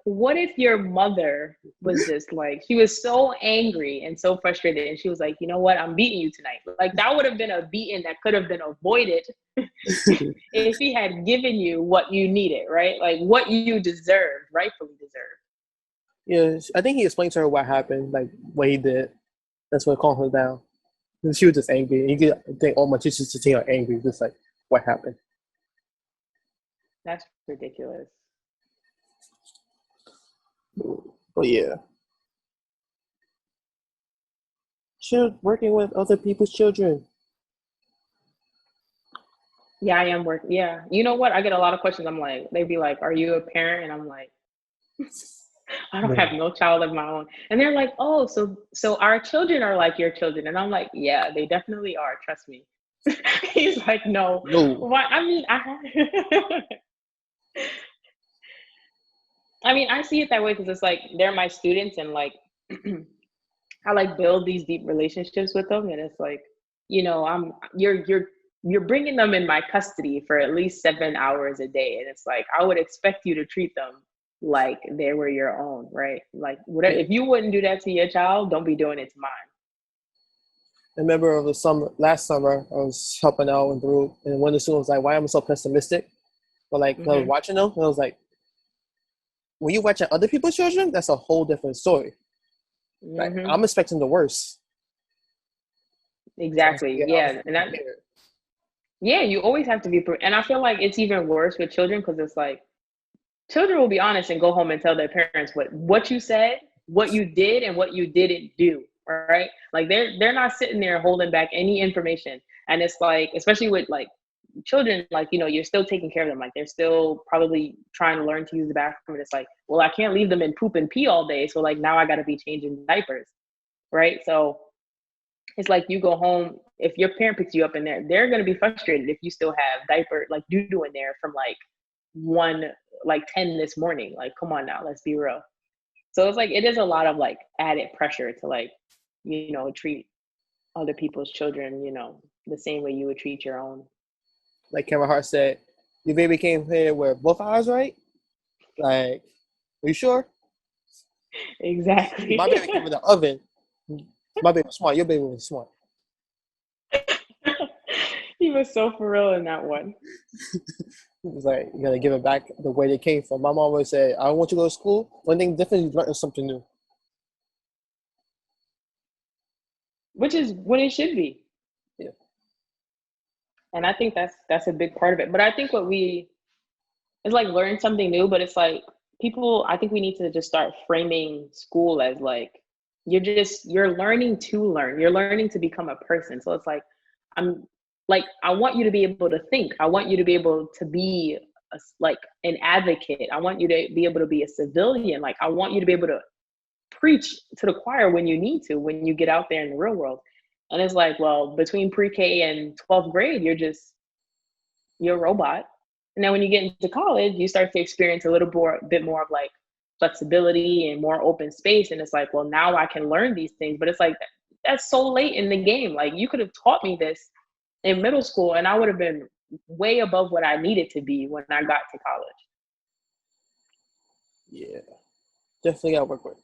What if your mother was just like, she was so angry and so frustrated, and she was like, you know what, I'm beating you tonight. Like, that would have been a beating that could have been avoided if he had given you what you needed, right? Like, what you rightfully deserved. Yeah, I think he explained to her what happened, like what he did. That's what calmed her down. And she was just angry. And you could think all my teachers today are angry, just like, what happened? That's ridiculous. Oh yeah. Working with other people's children. Yeah, I am working. Yeah. You know what? I get a lot of questions. I'm like, they'd be like, are you a parent? And I'm like, I don't have no child of my own. And they're like, oh, so our children are like your children. And I'm like, yeah, they definitely are. Trust me. He's like, no. Why? I mean, I see it that way because it's like they're my students, and like I like build these deep relationships with them, and it's like, you're bringing them in my custody for at least 7 hours a day, and it's like I would expect you to treat them like they were your own, right? Like, whatever. If you wouldn't do that to your child, don't be doing it to mine. I remember last summer, I was helping out in the group, and one of the students was like, why am I so pessimistic? But like, I was watching them, and I was like, when you watch other people's children, that's a whole different story. Like, I'm expecting the worst. Exactly. Yeah. And that, yeah, you always have to be, and I feel like it's even worse with children because it's like, children will be honest and go home and tell their parents what you said, what you did, and what you didn't do. Right? Like they're not sitting there holding back any information. And it's like, especially with like children, like, you're still taking care of them. Like they're still probably trying to learn to use the bathroom. And it's like, well, I can't leave them in poop and pee all day. So like now I got to be changing diapers. Right? So it's like you go home, if your parent picks you up in there, they're going to be frustrated if you still have diaper, like doo-doo in there from like 10 this morning. Like, come on now, let's be real. So it's like, it is a lot of like added pressure to like, treat other people's children, the same way you would treat your own. Like Kevin Hart said, your baby came here with both eyes, right? Like, are you sure? Exactly. My baby came in the oven. My baby was smart. Your baby was smart. He was so for real in that one. It was like, you gotta give it back the way they came from. My mom always said, I don't want you to go to school. One thing different is learning something new. Which is what it should be. Yeah. And I think that's a big part of it. But I think it's like learn something new, but it's like I think we need to just start framing school as like you're learning to learn. You're learning to become a person. So it's like I'm like I want you to be able to think. I want you to be able to be like an advocate. I want you to be able to be a civilian. Like I want you to be able to preach to the choir when you need to, when you get out there in the real world. And it's like, well, between pre-K and 12th grade, you're a robot. And then when you get into college, you start to experience a bit more of like flexibility and more open space. And it's like, well, now I can learn these things. But it's like, that's so late in the game. Like you could have taught me this in middle school and I would have been way above what I needed to be when I got to college. Yeah. Definitely gotta work with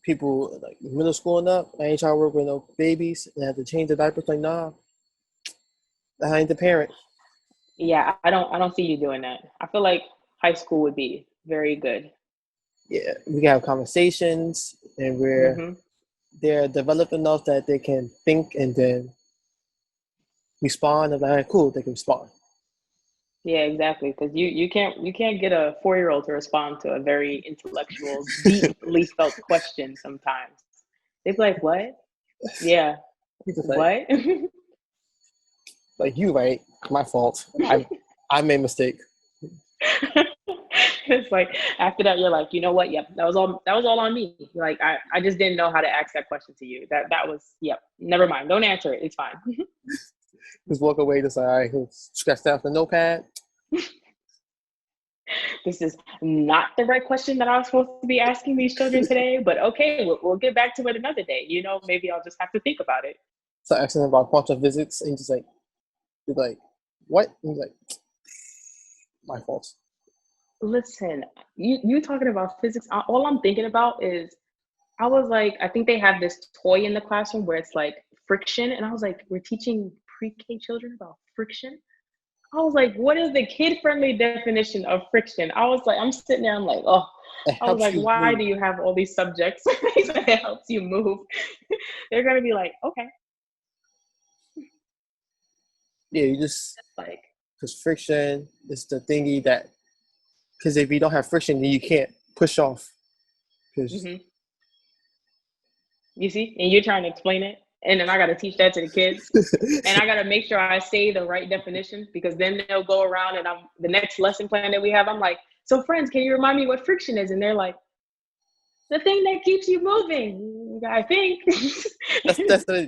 people like middle school and up. I ain't trying to work with no babies and have to change the diapers. Like, nah, I ain't the parent. Yeah, I don't see you doing that. I feel like high school would be very good. Yeah, we can have conversations and they're developed enough that they can think and then respond. And like, cool, they can respond. Yeah, exactly. Because you can't get a 4-year-old to respond to a very intellectual, deeply felt question sometimes. They'd be like, what? Yeah. What? Like you right, my fault. I made a mistake. It's like after that you're like, you know what? Yep, that was all on me. Like I just didn't know how to ask that question to you. That was yep. Never mind. Don't answer it. It's fine. Just walk away. Just like, all right, scratch that off the notepad. This is not the right question that I was supposed to be asking these children today, but okay, we'll get back to it another day. You know, maybe I'll just have to think about it. So asking about quantum physics and just like, you're like, what? And he's like, my fault. Listen, you talking about physics, all I'm thinking about is I was like, I think they have this toy in the classroom where it's like friction. And I was like, we're teaching pre-K children about friction. I was like, what is the kid-friendly definition of friction? I was like, I'm sitting there, I'm like, oh, I was like, why do you have all these subjects? It helps you move. They're gonna be like, okay. Yeah, you just like, because friction is the thingy that, because if you don't have friction, then you can't push off. You see, and you're trying to explain it, and then I got to teach that to the kids, and I got to make sure I say the right definition because then they'll go around and the next lesson plan that we have. I'm like, so friends, can you remind me what friction is? And they're like, the thing that keeps you moving. I think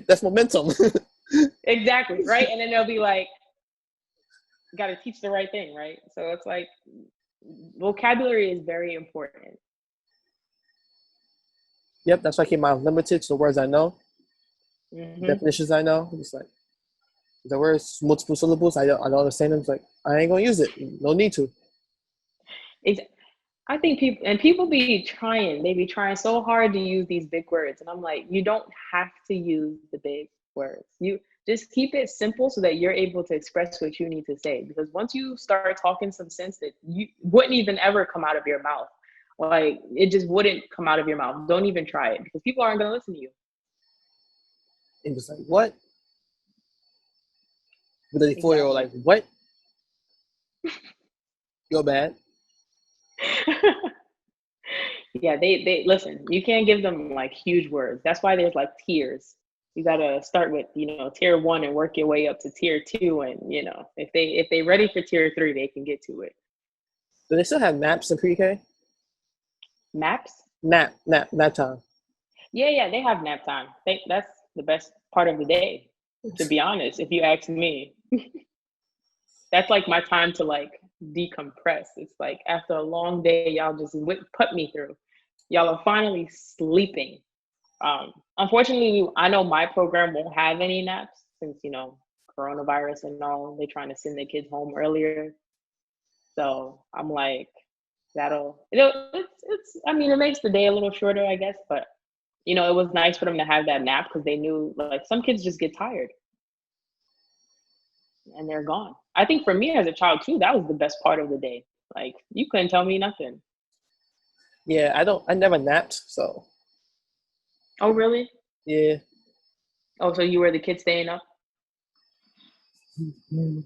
that's momentum. Exactly, right? And then they'll be like, got to teach the right thing, right? So it's like vocabulary is very important. Yep, that's why I keep mine limited to the words I know, definitions I know. It's like the words multiple syllables, I don't understand them. It's like I ain't gonna use it. No need to. I think people be trying so hard to use these big words, and I'm like, you don't have to use the big words. You just keep it simple so that you're able to express what you need to say. Because once you start talking some sense that you wouldn't even ever come out of your mouth, like it just wouldn't come out of your mouth. Don't even try it because people aren't going to listen to you. And just like, what? But the 4-year-old like, what? You're bad. Yeah, they listen. You can't give them like huge words. That's why there's like tiers. You gotta start with tier 1 and work your way up to tier 2, and if they ready for tier 3, they can get to it. Do they still have maps in pre-K? Maps? Nap time. Yeah, they have nap time. That's the best part of the day, to be honest. If you ask me, that's like my time to like decompress. It's like after a long day, y'all just put me through. Y'all are finally sleeping. Unfortunately, I know my program won't have any naps since coronavirus and all. They're trying to send their kids home earlier. So I'm like, It's I mean, it makes the day a little shorter, I guess, but it was nice for them to have that nap because they knew like some kids just get tired and they're gone. I think for me as a child too, that was the best part of the day. Like you couldn't tell me nothing. Yeah, I never napped, so Oh really? yeah. Oh, so you were the kid staying up? Mm.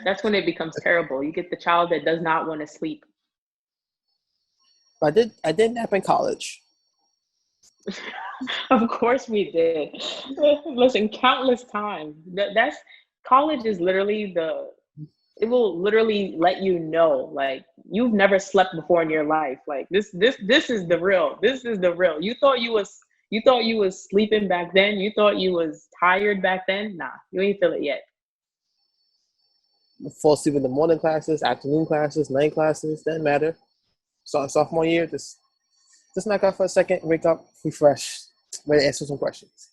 That's when it becomes terrible. You get the child that does not want to sleep. But I did nap in college. Of course we did. Listen, countless times. That's college is literally it will literally let you know like you've never slept before in your life. Like this is the real. This is the real. You thought you was sleeping back then. You thought you was tired back then. Nah, you ain't feel it yet. Fall asleep in the morning classes, afternoon classes, night classes, doesn't matter. So sophomore year, just knock out for a second, wake up, refresh, ready to answer some questions.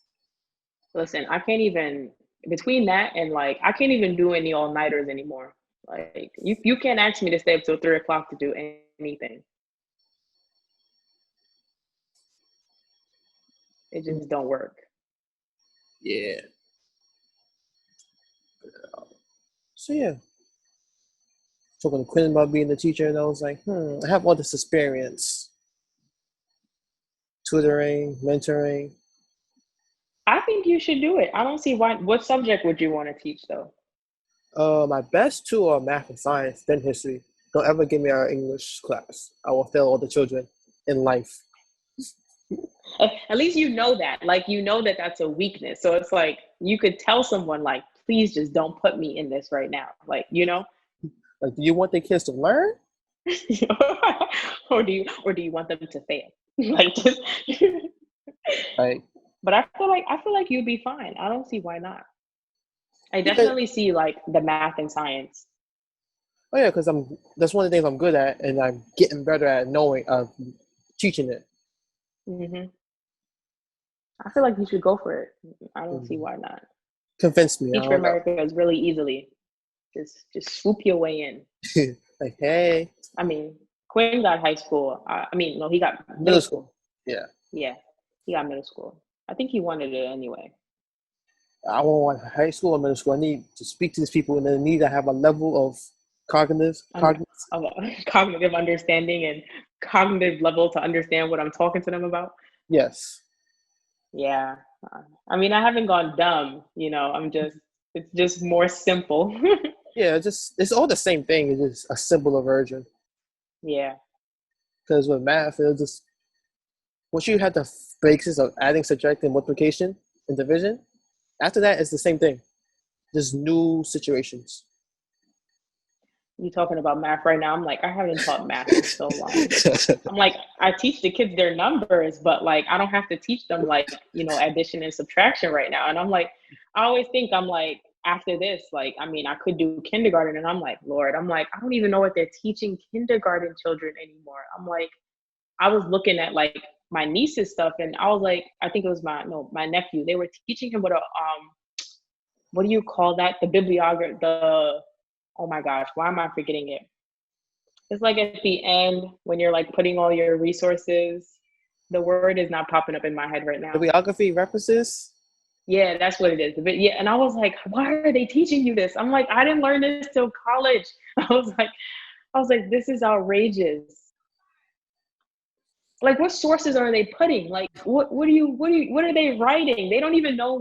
Listen, I can't even between that and like I can't even do any all nighters anymore. Like you can't ask me to stay up till 3 o'clock to do anything. It just don't work. Yeah. So yeah, talking to Quinn about being a teacher, and I was like, I have all this experience, tutoring, mentoring. I think you should do it. I don't see why. What subject would you want to teach though? My best two are math and science, then history. Don't ever give me our English class. I will fail all the children in life. At least you know that. Like you know that that's a weakness. So it's like you could tell someone like, please just don't put me in this right now. Like Like, do you want the kids to learn? or do you want them to fail? Like just. Like, But I feel like you'd be fine. I don't see why not. I because definitely see like the math and science. oh yeah, because that's one of the things I'm good at, and I'm getting better at knowing teaching it. Hmm. I feel like you should go for it. I don't see Mhm. why not. Convinced me. I Teach for don't know. America is really easily. Just swoop your way in. Like, hey, I mean, Quinn got high school. I mean, no, he got middle middle school. school. Yeah, Yeah, he got middle school. I think he wanted it anyway. I won't want high school or middle school. I need to speak to these people, and they need to have a level of cognitive. Under of cognitive understanding and cognitive level to understand what I'm talking to them about. Yes. Yeah. I mean, I haven't gone dumb, it's just more simple. Yeah, it's all the same thing. It's just a simpler version. Yeah. Because with math, it'll just once you have the basics of adding, subtracting, multiplication, and division, after that, it's the same thing. Just new situations. You talking about math right now. I'm like, I haven't taught math in so long. I'm like, I teach the kids their numbers, but like, I don't have to teach them like, addition and subtraction right now. And I'm like, I always think I'm like, after this, like, I mean, I could do kindergarten and I'm like, Lord, I'm like, I don't even know what they're teaching kindergarten children anymore. I'm like, I was looking at like my niece's stuff and I was like, I think it was my nephew. They were teaching him what do you call that? The bibliography, oh my gosh, why am I forgetting it? It's like at the end when you're like putting all your resources. The word is not popping up in my head right now. Bibliography references. Yeah, that's what it is. Yeah, and I was like, why are they teaching you this? I'm like, I didn't learn this till college. I was like, this is outrageous. Like, what sources are they putting? Like, what are they writing? They don't even know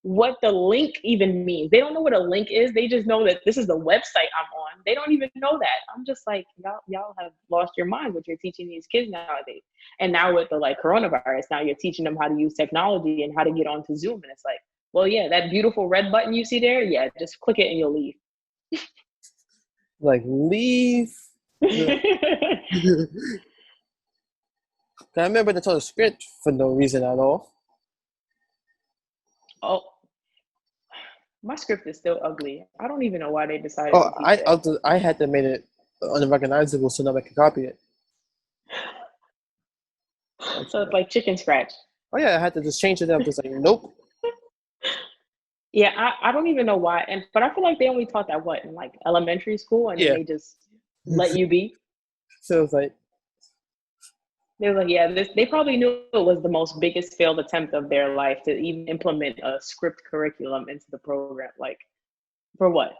what the link even means. They don't know what a link is. They just know that this is the website I'm on. They don't even know that. I'm just like, y'all have lost your mind what you're teaching these kids nowadays. And now with the like coronavirus, now you're teaching them how to use technology and how to get onto Zoom. And it's like, well, yeah, that beautiful red button you see there, yeah, just click it and you'll leave. Like leave. I remember they told the script for no reason at all. Oh, my script is still ugly. I don't even know why they decided to teach that. I had to make it unrecognizable so nobody could copy it. So it's like chicken scratch. Oh yeah, I had to just change it up. Just like nope. Yeah, I don't even know why. But I feel like they only taught that in like elementary school, and then Yeah. they just let you be. So it's like, They were like, yeah, they probably knew it was the most biggest failed attempt of their life to even implement a script curriculum into the program. Like, for what?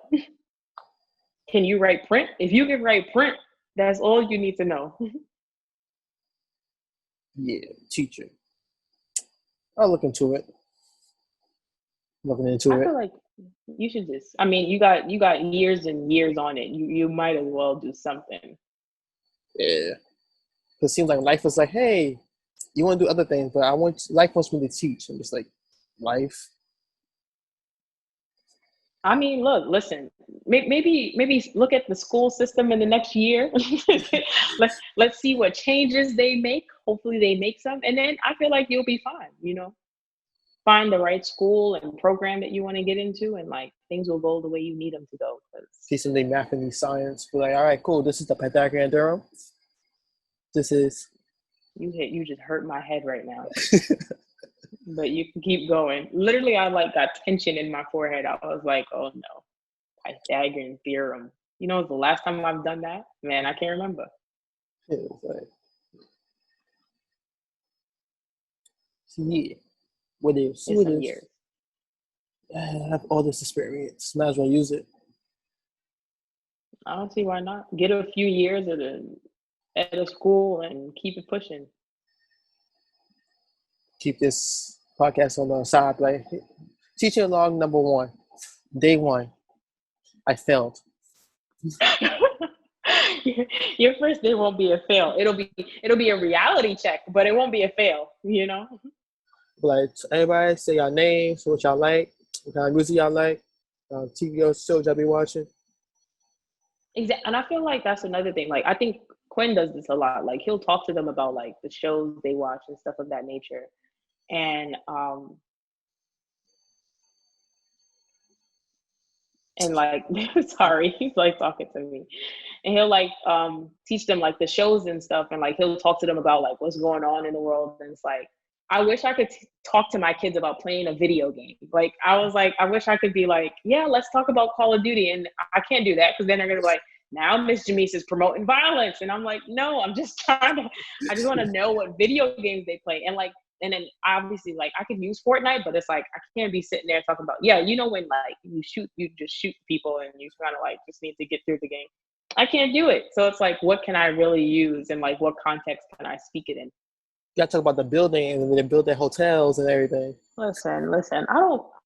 Can you write print? If you can write print, that's all you need to know. yeah, teacher. I'll look into it. Looking into I it. feel like you should just. I mean, you got years and years on it. You might as well do something. Yeah. It seems like life is like, hey, you want to do other things, but life wants me to teach. I'm just like, life. I mean, look, listen. Maybe look at the school system in the next year. Let's see what changes they make. Hopefully, they make some, and then I feel like you'll be fine. You know, find the right school and program that you want to get into, and like things will go the way you need them to go. Teach them they math and science. Be like, all right, cool. This is the Pythagorean theorem. This is. You just hurt my head right now. But you can keep going. Literally, I like got tension in my forehead. I was like, oh no, Pythagorean theorem. You know, the last time I've done that, man, I can't remember. Yeah, it's like, yeah. What is? In some years. I have all this experience. Might as well use it. I don't see why not. Get a few years at a school and keep it pushing. Keep this podcast on the side. Like, teaching along number 1, day 1. I failed. Your first day won't be a fail. It'll be a reality check, but it won't be a fail. You know. Like, everybody say your names, what y'all like, what kind of music y'all like, TV or shows y'all be watching. Exactly, and I feel like that's another thing. Like, I think Quinn does this a lot. Like, he'll talk to them about like the shows they watch and stuff of that nature. And like, sorry, he's like talking to me, and he'll like teach them like the shows and stuff, and like he'll talk to them about like what's going on in the world. And it's like, I wish I could talk to my kids about playing a video game. Like, I was like, I wish I could be like, yeah, let's talk about Call of Duty, and I can't do that because then they're gonna be like, now Miss Gemise is promoting violence, and I'm like, no, I'm just I just want to know what video games they play. And like, and then obviously like I can use Fortnite, but it's like I can't be sitting there talking about, yeah, you know, when like you just shoot people and you kind of like just need to get through the game. I can't do it. So it's like, what can I really use, and like what context can I speak it in? You gotta talk about the building and when they build their hotels and everything. Listen.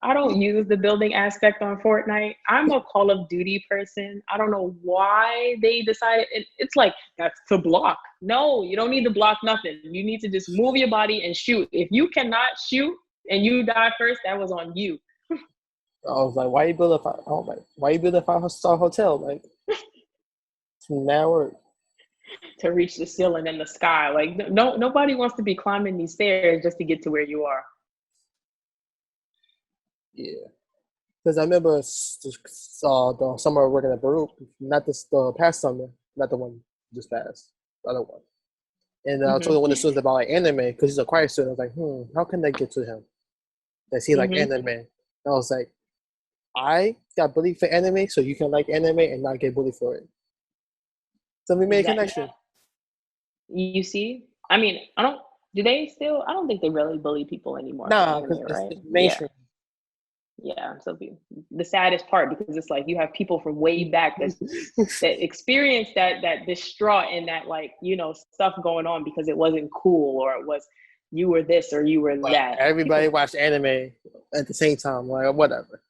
I don't use the building aspect on Fortnite. I'm a Call of Duty person. I don't know why they decided it's like that's to block. No, you don't need to block nothing. You need to just move your body and shoot. If you cannot shoot and you die first, that was on you. I was like, why you build a 5-star hotel? Like, it's mad work. To reach the ceiling in the sky. Like, nobody wants to be climbing these stairs just to get to where you are. Yeah. Because I remember the summer working at Baruch, not the past summer, not the one just passed, the other one. And I told one of the students about like anime, because he's a choir student. I was like, how can they get to him? Does he like anime? And I was like, I got bullied for anime, so you can like anime and not get bullied for it. So we made a connection. You see? I mean, I don't think they really bully people anymore. Nah, because it's mainstream. Yeah, so the saddest part, because it's like you have people from way back that experienced that distraught and that, like, you know, stuff going on because it wasn't cool, or it was you were this or you were that. Everybody watched anime at the same time, like whatever.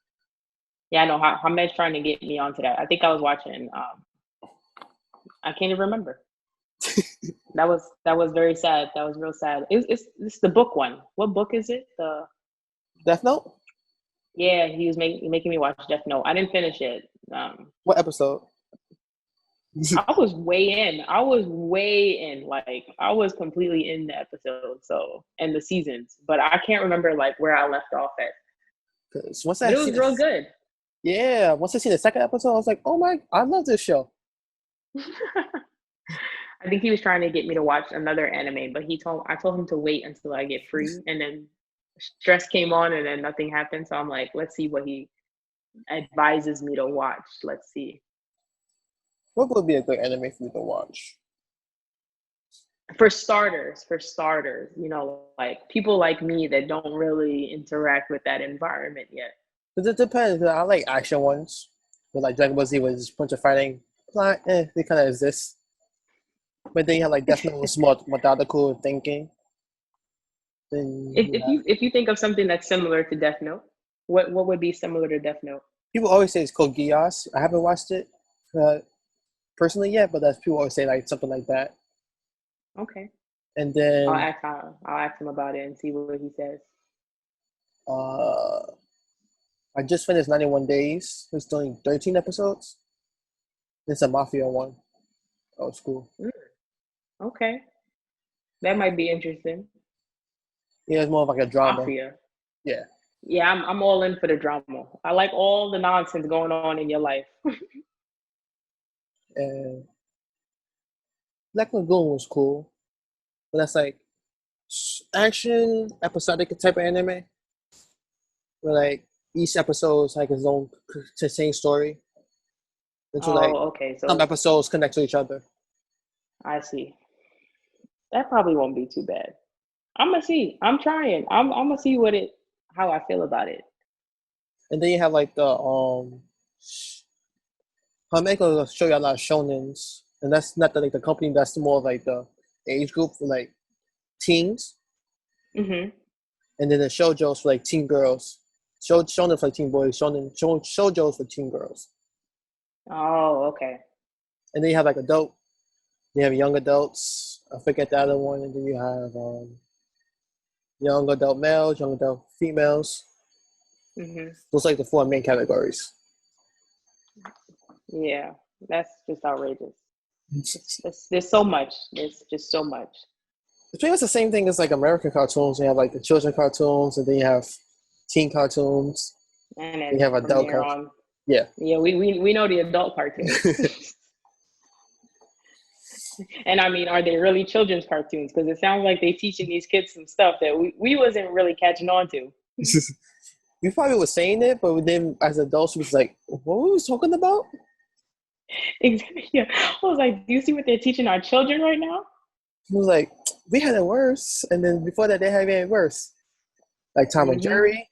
Yeah, I know. Hamed's trying to get me onto that. I think I was watching. I can't even remember. That was very sad. That was real sad. It's the book one. What book is it? The Death Note? Yeah, he was making me watch Death Note. I didn't finish it. What episode? I was way in. Like, I was completely in the episode, and the seasons. But I can't remember like where I left off at. But it was real good. Yeah, once I seen the second episode, I was like, oh my, I love this show. I think he was trying to get me to watch another anime, but I told him to wait until I get free, and then stress came on and then nothing happened. So I'm like, let's see what he advises me to watch. Let's see. What would be a good anime for you to watch? For starters, you know, like people like me that don't really interact with that environment yet. Because it depends. I like action ones. But like Dragon Ball Z was just a bunch of fighting. Like, they kind of exist. But then you have like Death Note was more methodical thinking. Then If you think of something that's similar to Death Note, what would be similar to Death Note? people always say it's called Geass. I haven't watched it personally yet, but that's people always say like something like that. Okay. And then I'll ask him about it and see what he says. I just finished 91 Days. It's doing 13 episodes. It's a mafia one. Oh, it's cool. Okay. That might be interesting. Yeah, it's more of like a drama. Mafia. Yeah. Yeah, I'm all in for the drama. I like all the nonsense going on in your life. And Black Lagoon was cool. But that's like action, episodic type of anime. Where like each episode is like its own same story. And so like Okay. some So episodes connect to each other. I see. That probably won't be too bad. I'm gonna see. I'm trying. I'm gonna see how I feel about it. And then you have like the Haneko will show you a lot of shonens. And that's not the company, that's more like the age group for like teens. Mhm. And then the shoujo's for like teen girls. Shonen for like teen boys, shoujo's for teen girls. Oh, okay. And then you have like adult. You have young adults. I forget the other one. And then you have young adult males, young adult females. Mhm. Those are like the four main categories. Yeah, that's just outrageous. There's so much. There's just so much. It's pretty much the same thing as like American cartoons. You have like the children cartoons, and then you have teen cartoons. And You then have from adult there cartoons. on, Yeah. yeah, we know the adult cartoons. And I mean, are they really children's cartoons? Because it sounds like they teaching these kids some stuff that we wasn't really catching on to. We probably were saying it, but then as adults, we was like, what were we talking about? Exactly. Yeah. I was like, do you see what they're teaching our children right now? He was like, we had it worse. And then before that, they had it worse. Like Tom and Jerry.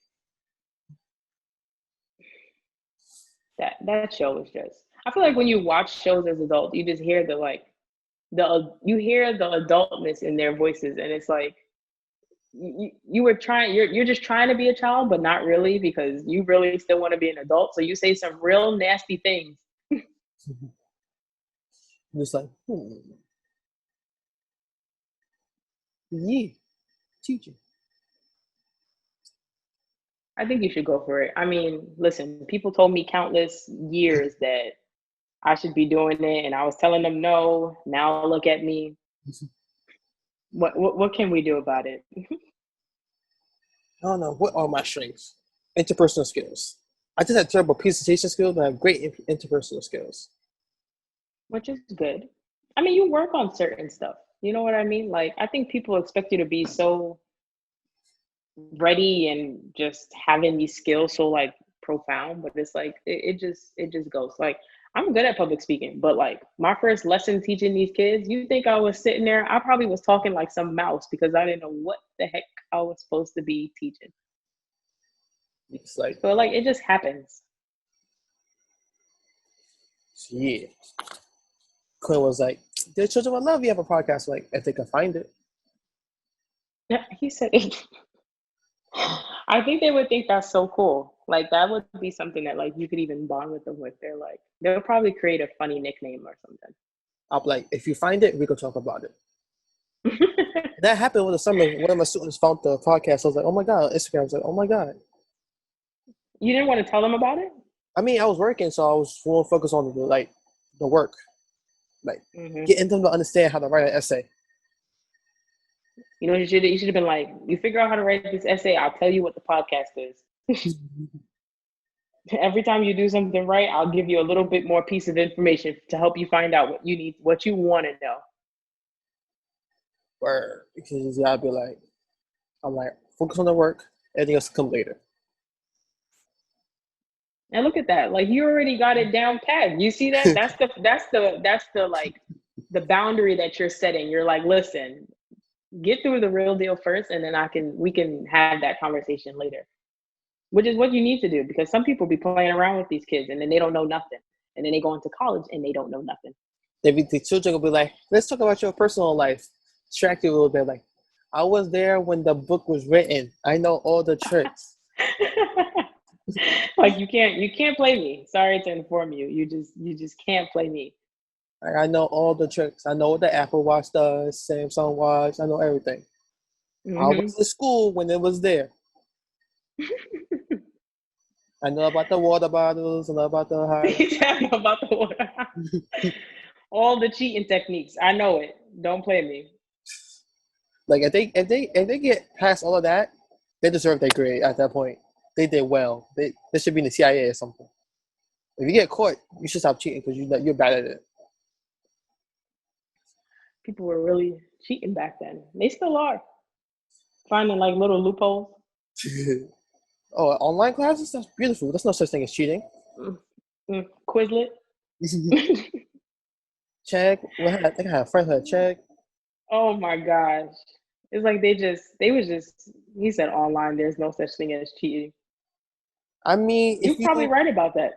That show was just. I feel like when you watch shows as adults, you just hear you hear the adultness in their voices, and it's like you're just trying to be a child, but not really, because you really still want to be an adult. So you say some real nasty things. Just like, yeah, teaching. I think you should go for it. I mean, listen, people told me countless years that I should be doing it, and I was telling them no. Now look at me. What can we do about it? I don't know. What are my strengths? Interpersonal skills. I just had terrible presentation skills, but I have great interpersonal skills. Which is good. I mean, you work on certain stuff. You know what I mean? Like, I think people expect you to be so ready and just having these skills so like profound, but it's like it just goes. Like, I'm good at public speaking, but like my first lesson teaching these kids, you think I was sitting there? I probably was talking like some mouse because I didn't know what the heck I was supposed to be teaching. It's like, So like it just happens. yeah. Quinn was like, the children would love you have a podcast. Like, if they can find it. Yeah, he said it. I think they would think that's so cool. Like that would be something that like you could even bond with them with. They're like they'll probably create a funny nickname or something. I'll be like, if you find it, we can talk about it. That happened over the summer. One of my students found the podcast. I was like, oh my God. Instagram. I was like, oh my God. You didn't want to tell them about it? I mean, I was working, so I was more focused on the work. Like getting them to understand how to write an essay. You know, you should have been like, you figure out how to write this essay, I'll tell you what the podcast is. Every time you do something right, I'll give you a little bit more piece of information to help you find out what you need, what you want to know. Or because I'll be like, I'm like, focus on the work, everything else will come later. And look at that. Like you already got it down pat. You see that? That's the like the boundary that you're setting. You're like, listen, get through the real deal first, and then we can have that conversation later. Which is what you need to do, because some people be playing around with these kids and then they don't know nothing. And then they go into college and they don't know nothing. The children will be like, let's talk about your personal life. Distract you a little bit. Like, I was there when the book was written. I know all the tricks. Like you can't play me. Sorry to inform you. You just can't play me. Like, I know all the tricks. I know what the Apple Watch does, Samsung Watch. I know everything. Mm-hmm. I was in school when it was there. I know about the water bottles. I know about the I know about the water. All the cheating techniques. I know it. Don't play me. Like if they get past all of that, they deserve their grade at that point. They did well. They should be in the CIA or something. If you get caught, you should stop cheating because you're bad at it. People were really cheating back then. They still are. Finding like little loopholes. Oh, online classes? That's beautiful. There's no such thing as cheating. Quizlet. Check. I think I had a friend who had check. Oh my gosh. It's like he said online, there's no such thing as cheating. I mean, you're probably right about that.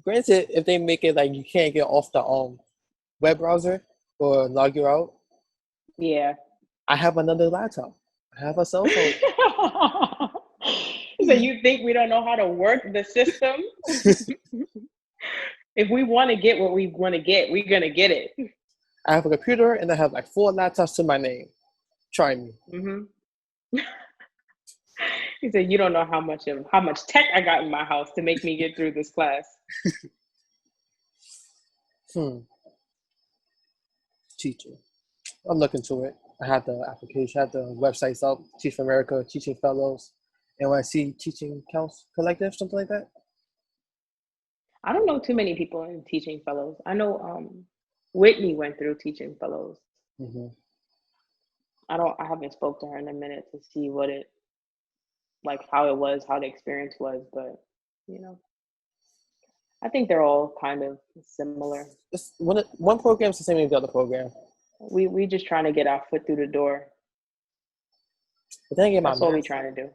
Granted, if they make it like you can't get off the web browser or log you out. Yeah. I have another laptop. I have a cell phone. So you think we don't know how to work the system? If we want to get what we want to get, we're going to get it. I have a computer and I have like 4 laptops to my name. Try me. Mm-hmm. He said, you don't know how much tech I got in my house to make me get through this class. Teacher. I'm looking to it. I have the application, I have the websites up, Teach for America, Teaching Fellows, NYC Teaching Council Collective, something like that. I don't know too many people in Teaching Fellows. I know Whitney went through Teaching Fellows. Mm-hmm. I haven't spoke to her in a minute to see what it, like how it was, how the experience was, but I think they're all kind of similar. One program is the same as the other program. We just trying to get our foot through the door. But then that's all we trying to do.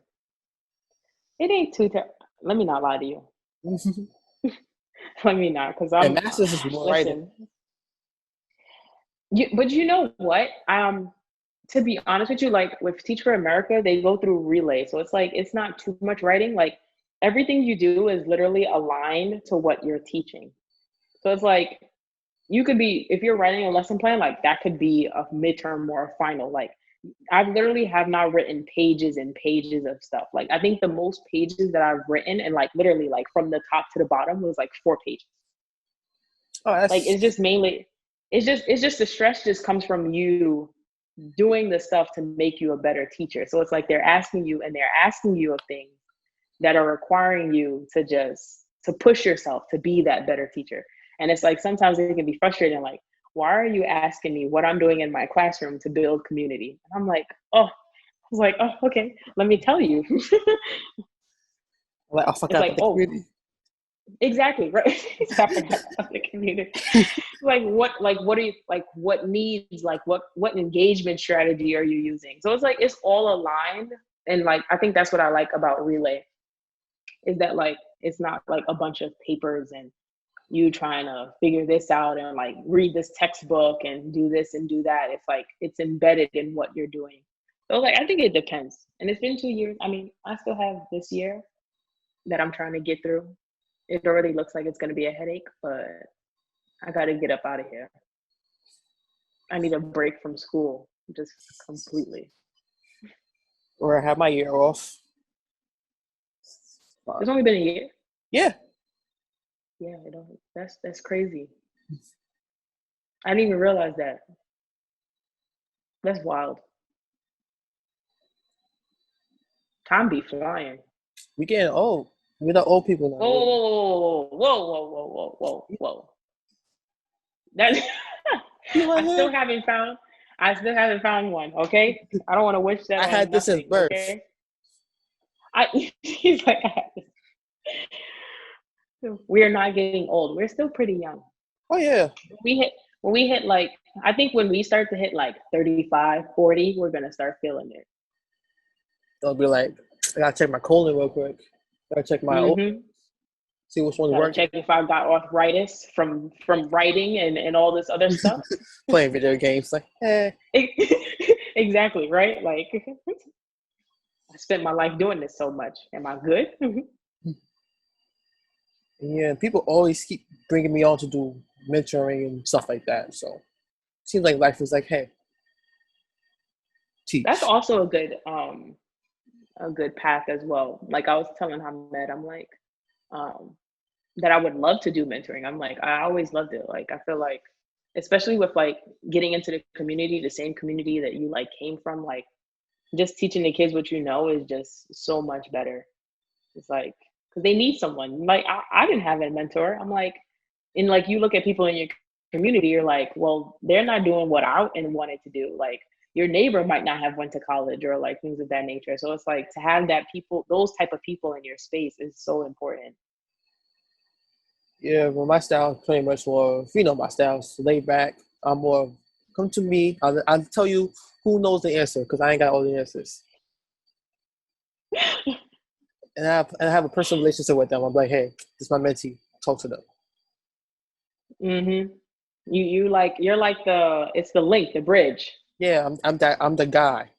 It ain't too let me not lie to you. Let me not, because I'm. And masters is more writing. But you know what? To be honest with you, like with Teach for America, they go through relay, so it's like it's not too much writing. Like everything you do is literally aligned to what you're teaching. So it's like you could be, if you're writing a lesson plan, like that could be a midterm or a final. Like I literally have not written pages and pages of stuff. Like I think the most pages that I've written, and like literally like from the top to the bottom, was like 4 pages. Oh, that's... Like it's just mainly, it's just the stress just comes from you doing the stuff to make you a better teacher. So it's like they're asking you of things that are requiring you to push yourself to be that better teacher. And it's like sometimes it can be frustrating, like, why are you asking me what I'm doing in my classroom to build community? And I'm like, oh, okay, let me tell you. Like, I forgot about the community. Exactly, right. I forgot about the community. What needs, like what engagement strategy are you using? So it's like it's all aligned, and like I think that's what I like about Relay, is that like it's not like a bunch of papers and you trying to figure this out and like read this textbook and do this and do that. It's like it's embedded in what you're doing. So like I think it depends. And it's been 2 years. I mean, I still have this year that I'm trying to get through. It already looks like it's going to be a headache, but I got to get up out of here. I need a break from school, just completely. Or I have my year off. It's only been a year? Yeah. Yeah, that's crazy. I didn't even realize that. That's wild. Time be flying. We getting old. We're the old people now. Whoa. That's I still haven't found one, okay? I don't want to wish that. I had this since birth. Okay? He's like, We are not getting old. We're still pretty young. Oh yeah. When we hit like, I think when we start to hit like 35, 40, we're gonna start feeling it. They'll be like, I gotta check my colon real quick. Gotta check my Mm-hmm. see which one's Gotta working. check if I've got arthritis from writing and all this other stuff. Playing video games, like, Exactly, right? Like, I spent my life doing this so much. Am I good? Yeah, people always keep bringing me on to do mentoring and stuff like that. So seems like life is like, hey, teach. That's also a good path as well. Like I was telling Hamed, I'm like, that I would love to do mentoring. I'm like, I always loved it. Like, I feel like, especially with like getting into the community, the same community that you like came from, like just teaching the kids what you know is just so much better. It's like, because they need someone. Like, I didn't have a mentor. I'm like, and like you look at people in your community, you're like, well, they're not doing what I wanted to do. Like, your neighbor might not have went to college or like things of that nature. So it's like to have that people, those type of people in your space is so important. Yeah, well, my style is pretty much more, you know, my style is laid back. I'm more, come to me. I'll tell you who knows the answer because I ain't got all the answers. And I have a personal relationship with them. I'm like, hey, this is my mentee. Talk to them. Mm-hmm. You're like it's the link, the bridge. Yeah, I'm the guy.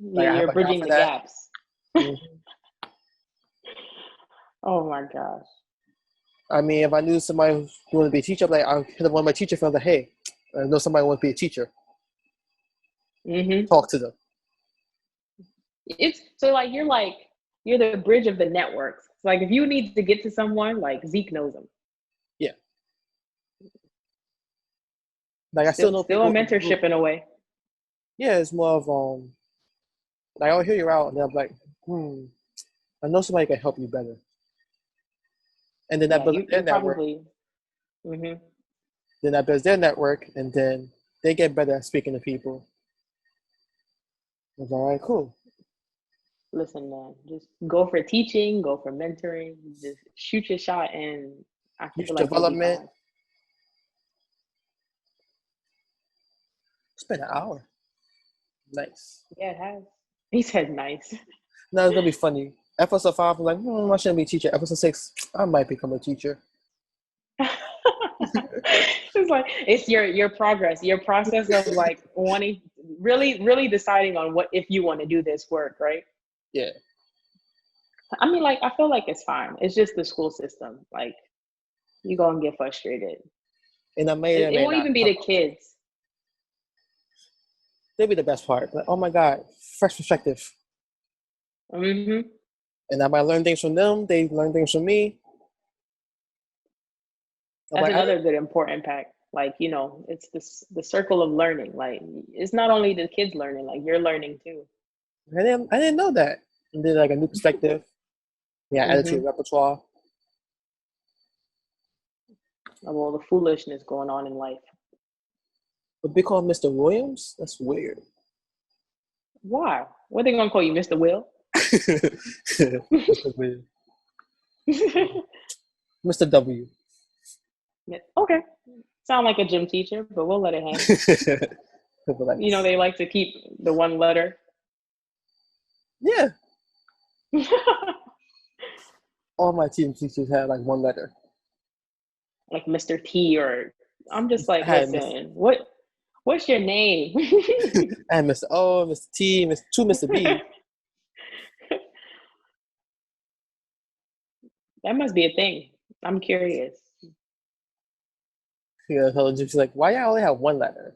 Like I have You're a guy bridging for the that. gaps. Mhm. Oh my gosh. I mean, if I knew somebody who wanted to be a teacher, like I'll hit up one of my teacher friends. Like, hey, I know somebody who wants to be a teacher. Mm-hmm. Talk to them. It's so like you're the bridge of the networks. So like if you need to get to someone, like Zeke knows them. Yeah. Like I still know Still a people. mentorship in a way. Yeah, it's more of like I'll hear you out, and then I'm like, I know somebody can help you better. And then that Yeah, builds their you're network. probably. Mm-hmm. Then that builds their network, and then they get better at speaking to people. I was all right, cool. Listen, man, just go for teaching, go for mentoring, just shoot your shot, and I feel Youth like you'll be development. fine. It's been an hour. Nice. Yeah, it has. He said nice. Now it's gonna be funny. Episode 5, I'm like, I shouldn't be a teacher. Episode 6, I might become a teacher. It's like it's your progress, your process of like wanting really deciding on what if you want to do this work, right? Yeah. I mean, like I feel like it's fine. It's just the school system. Like you go and get frustrated. And I may or It may won't not even be come the up. kids. They'll be the best part. Like, oh my God, fresh perspective. Mm-hmm. And I might learn things from them. They learn things from me. I'm That's like, another good important impact. Like, it's the circle of learning. Like it's not only the kids learning, like you're learning too. I didn't know that. And then like a new perspective. Yeah, add it to Mm-hmm. your repertoire. Of all the foolishness going on in life. But they call Mr. Williams? That's weird. Why? What are they gonna call you, Mr. Will? Mr. Williams. Mr. W. Yeah, okay. Sound like a gym teacher, but we'll let it hang. Like, They like to keep the one letter. yeah. All my team teachers had like one letter. Like Mr. T, or I'm just like, I had listen, what's your name? I had Mr. O, Mr. T, Mr. B. That must be a thing. I'm curious. Yeah, so she's like, why y'all only have one letter?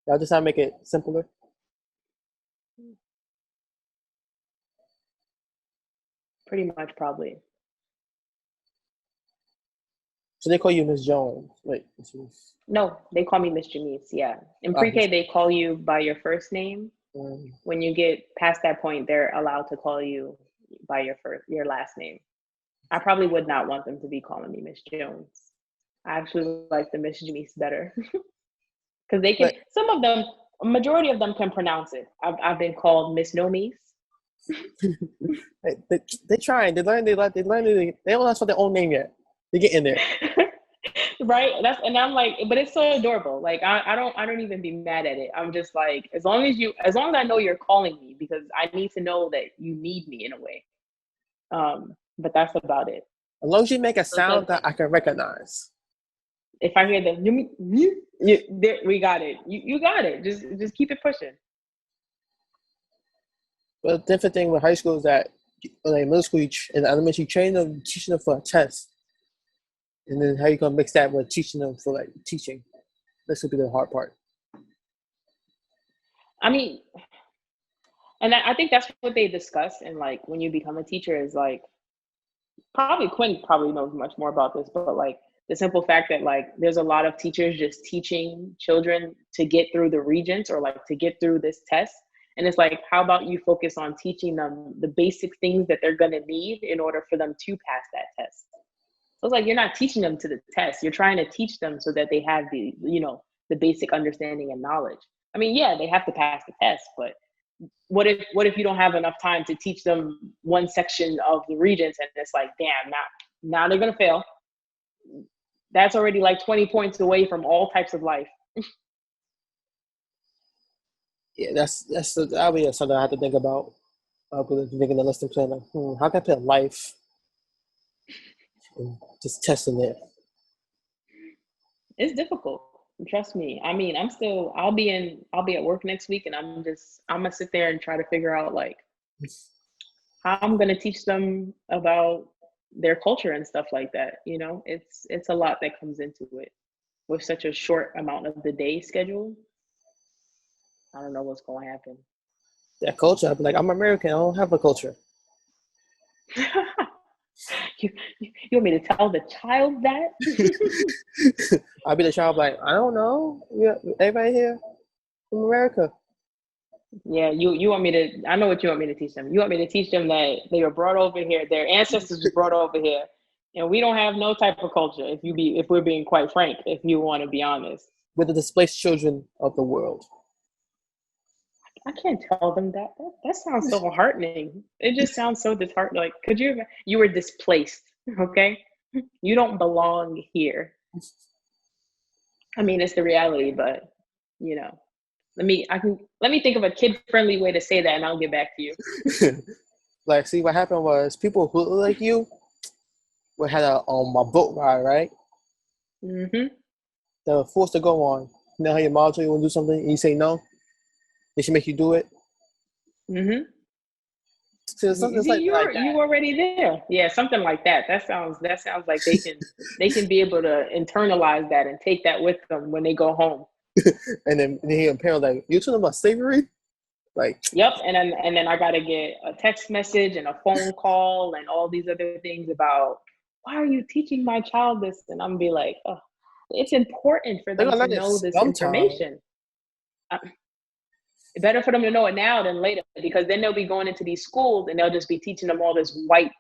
Y'all just trying to make it simpler? Pretty much, probably. So they call you Miss Jones. Wait, No, they call me Miss Gemise. Yeah. In pre-K, they call you by your first name. When you get past that point, they're allowed to call you by your last name. I probably would not want them to be calling me Miss Jones. I actually like the Miss Gemise better because they can. Some of them, a majority of them can pronounce it. I've been called Miss No Mies. They trying. They learn. They don't know their own name yet. They get in there. Right. And I'm like, but it's so adorable. Like I don't even be mad at it. I'm just like, as long as I know you're calling me, because I need to know that you need me in a way. But that's about it. As long as you make a sound that I can recognize. If I hear the we got it. You got it. Just keep it pushing. But the different thing with high school is that, like middle school and elementary, teaching them for a test, and then how you gonna mix that with teaching them for like teaching. This would be the hard part. I mean, and I think that's what they discuss. And like when you become a teacher is like, probably Quinn probably knows much more about this, but like the simple fact that like there's a lot of teachers just teaching children to get through the regents or like to get through this test. And it's like, how about you focus on teaching them the basic things that they're going to need in order for them to pass that test? So it's like, you're not teaching them to the test. You're trying to teach them so that they have the, the basic understanding and knowledge. I mean, yeah, they have to pass the test, but what if you don't have enough time to teach them one section of the regents and it's like, damn, now they're going to fail. That's already like 20 points away from all types of life. Yeah, that'll be something I have to think about. Making the lesson plan, like, how can I put life? And just testing it. It's difficult. Trust me. I mean, I'll be at work next week, and I'm gonna sit there and try to figure out like how I'm gonna teach them about their culture and stuff like that. It's a lot that comes into it with such a short amount of the day schedule. I don't know what's going to happen. That culture, I'd be like, I'm American. I don't have a culture. you want me to tell the child that? I'll be the child like, I don't know. Yeah, everybody here from America. Yeah, you want me to, I know what you want me to teach them. You want me to teach them that they were brought over here, their ancestors were brought over here, and we don't have no type of culture, if we're being quite frank, if you want to be honest. We're the displaced children of the world. I can't tell them that. That sounds so heartening. It just sounds so disheartening. Like, you were displaced, okay? You don't belong here. I mean, it's the reality, but let me think of a kid-friendly way to say that, and I'll get back to you. Like, see, what happened was people who look like you had a boat ride, right? Mm-hmm. They were forced to go on. You know how your mom told you want to do something, and you say no? They should make you do it. Mm-hmm. So you already there. Yeah, something like that. That sounds like they can be able to internalize that and take that with them when they go home. And then hear parents like, you talking about slavery? Like, yep. And then I gotta get a text message and a phone call and all these other things about, why are you teaching my child this? And I'm gonna be like, oh, it's important for them to know this information. Better for them to know it now than later, because then they'll be going into these schools and they'll just be teaching them all this white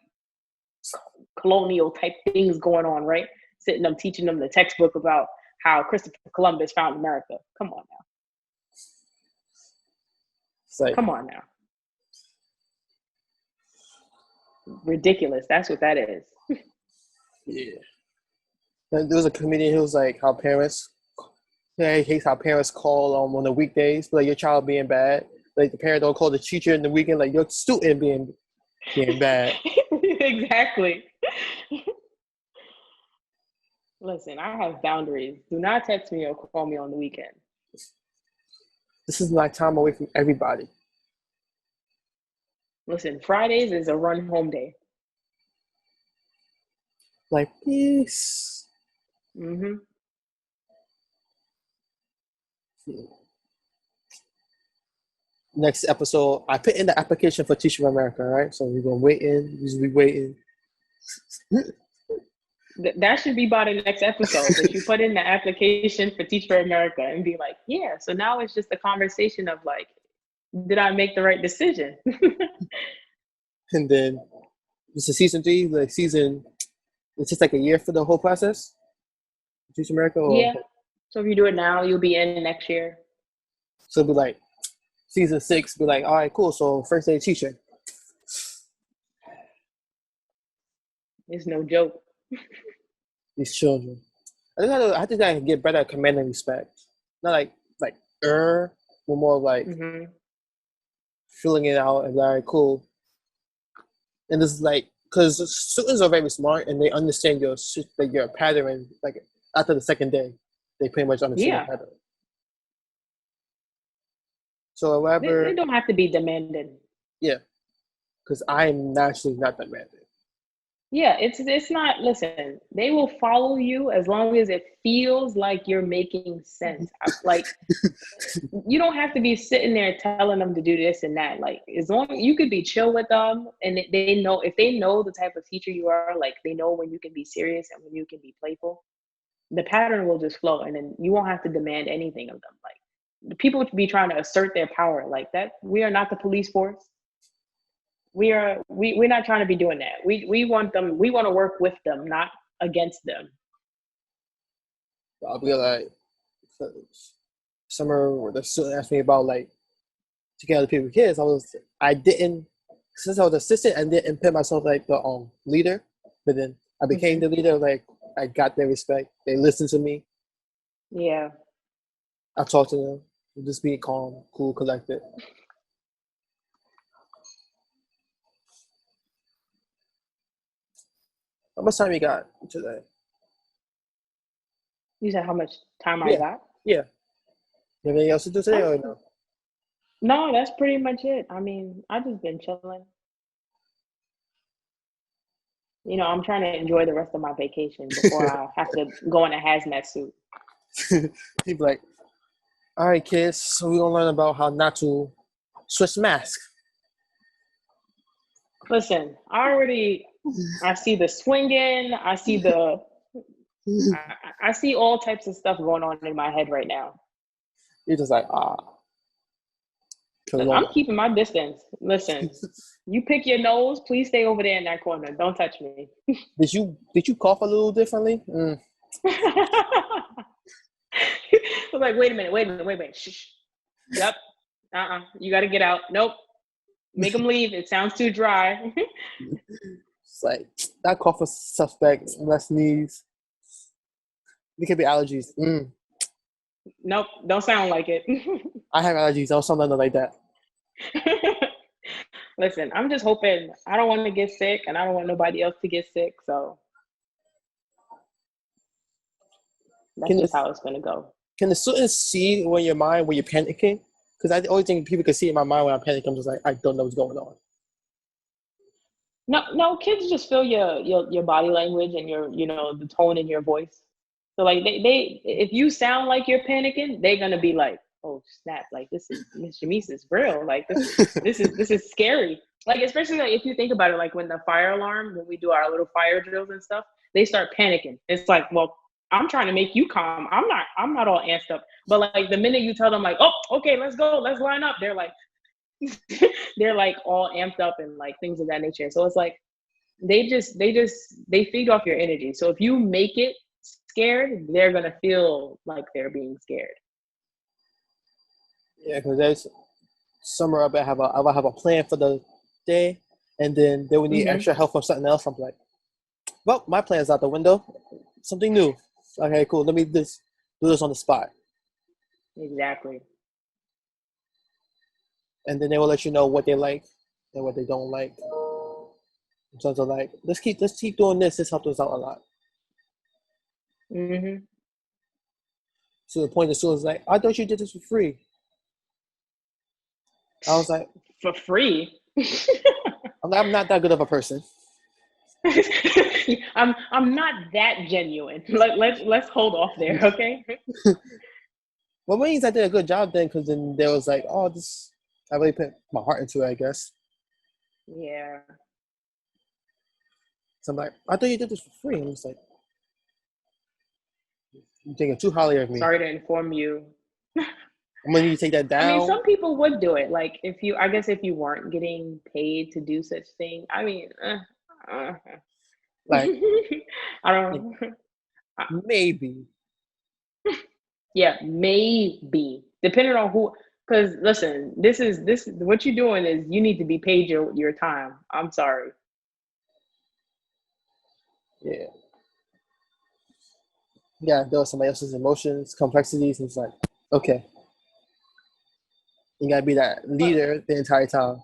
colonial type things going on, right? Teaching them the textbook about how Christopher Columbus found America. Come on now. Come on now. Ridiculous. That's what that is. Yeah. There was a comedian who was like, he hates how parents call on the weekdays, like your child being bad. Like the parent don't call the teacher in the weekend, like your student being bad. Exactly. Listen, I have boundaries. Do not text me or call me on the weekend. This is my time away from everybody. Listen, Fridays is a run home day. Like, peace. Mm-hmm. Next episode, I put in the application for Teach for America, right? So we're gonna be waiting. That should be by the next episode. That you put in the application for Teach for America and be like, yeah. So now it's just a conversation of like, did I make the right decision? And then it's a season 3, it's just like a year for the whole process. Teach America. Yeah. So if you do it now, you'll be in next year. So it'll be like season 6, be like, all right, cool. So first day teaching. It's no joke. These children. I think I can get better at command and respect. Not like but more like Mm-hmm. filling it out and like cool. And this is like because students are very smart and they understand your pattern. Like after the second day, they pretty much understand Yeah, the pattern. So they whatever, don't have to be demanding. yeah, because I'm naturally not that man. Yeah, it's not. Listen, they will follow you as long as it feels like you're making sense. Like you don't have to be sitting there telling them to do this and that. Like as long you could be chill with them, and they know if they know the type of teacher you are. Like they know when you can be serious and when you can be playful. The pattern will just flow, and then you won't have to demand anything of them. Like the people would be trying to assert their power like that. We are not the police force. We're not trying to be doing that. We want them. We want to work with them, not against them. I'll be like, summer where the student asked me about like to get other people's kids. I didn't since I was assistant. I didn't put myself like the leader, but then I became the leader. Like I got their respect. They listened to me. Yeah. I talked to them. Just be calm, cool, collected. How much time you got today? You said how much time I Yeah. got? Yeah. You have anything else to do today or no? No, that's pretty much it. I mean, I just been chilling. You know, I'm trying to enjoy the rest of my vacation before I have to go in a hazmat suit. He'd be like, all right, kids, so we're going to learn about how not to switch masks. Listen, I see the swinging. I see all types of stuff going on in my head right now. You're just like, I'm keeping my distance. Listen, you pick your nose. Please stay over there in that corner. Don't touch me. Did you cough a little differently? Mm. I was like, wait a minute. Shh. Yep. You got to get out. Nope. Make them leave. It sounds too dry. It's like, that cough is suspect. Let's sneeze. It could be allergies. Mm. Nope. Don't sound like it. I have allergies. I was something like that. Listen, I'm just hoping. I don't want to get sick, and I don't want nobody else to get sick. So that's just how it's going to go. Can the students see when your mind when you're panicking? Because I always think people can see in my mind when I'm panicking. I'm just like, I don't know what's going on. No, kids just feel your body language and the tone in your voice. So like they if you sound like you're panicking, they're gonna be like, oh snap, like this is Miss Gemise is real. Like this is scary. Like especially like if you think about it, like when the fire alarm, when we do our little fire drills and stuff, they start panicking. It's like, well, I'm trying to make you calm. I'm not all amped up. But like the minute you tell them like, oh, okay, let's go, let's line up, they're like they're like all amped up and like things of that nature. So it's like they feed off your energy. So if you make it scared, they're gonna feel like they're being scared. Yeah, because there's summer up. I have a plan for the day, and then they would need extra help from something else. I'm like, well, my plan's out the window. Something new. Okay, cool. Let me do this on the spot. Exactly. And then they will let you know what they like and what they don't like. In terms of like, let's keep doing this. This helped us out a lot. Mm-hmm. To the point the student's like, I thought you did this for free. I was like, for free? I'm not that good of a person. I'm not that genuine. Let's hold off there, okay? Well, it means I did a good job then, because then there was like, oh, I really put my heart into it, I guess. Yeah. So I'm like, I thought you did this for free. And it's like, you're thinking too highly of me. Sorry to inform you. I'm gonna need to take that down. I mean, some people would do it. Like if you weren't getting paid to do such thing. I mean, like, I don't know. Maybe. Yeah, maybe. Depending on who. Because listen, this what you're doing is you need to be paid your time. I'm sorry. Yeah. Yeah, there was somebody else's emotions, complexities, and it's like, okay, you gotta be that leader the entire time.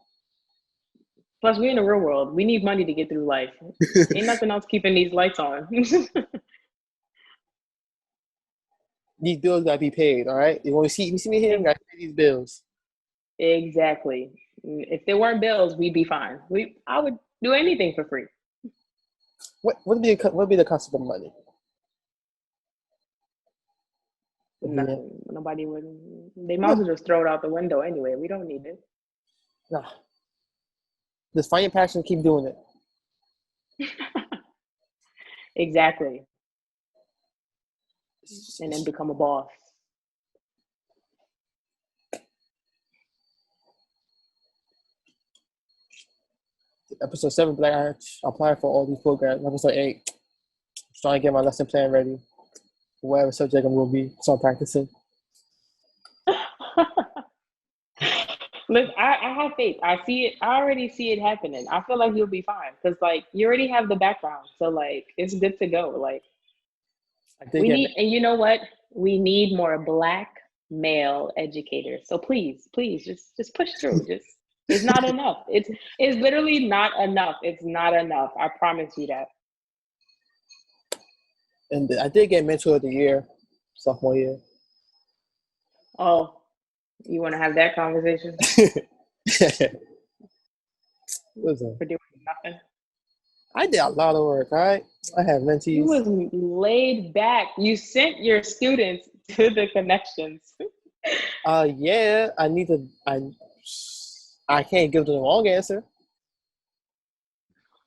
Plus, we're in the real world. We need money to get through life. Ain't nothing else keeping these lights on. These bills gotta be paid, all right? You see me here, you gotta pay these bills. Exactly. If there weren't bills, we'd be fine. I would do anything for free. What would be the concept of money? Nothing. Nobody would. They might as well just throw it out the window anyway. We don't need it. Nah. Just find your passion, keep doing it. Exactly. And then become a boss. Episode 7, Black I applied for all these programs. Episode 8, I'm trying to get my lesson plan ready. Whatever subject I'm gonna be, start practicing. Look, I have faith. I see it. I already see it happening. I feel like you'll be fine because, like, you already have the background. So, like, it's good to go. Like, we need, and you know what? We need more Black male educators. So please, just push through. It's not enough. It's literally not enough. It's not enough. I promise you that. And I did get Mentor of the Year, sophomore year. Oh, you want to have that conversation? What was that? For doing nothing. I did a lot of work, all right? I have mentees. You was laid back. You sent your students to the connections. Yeah, I can't give them the wrong answer.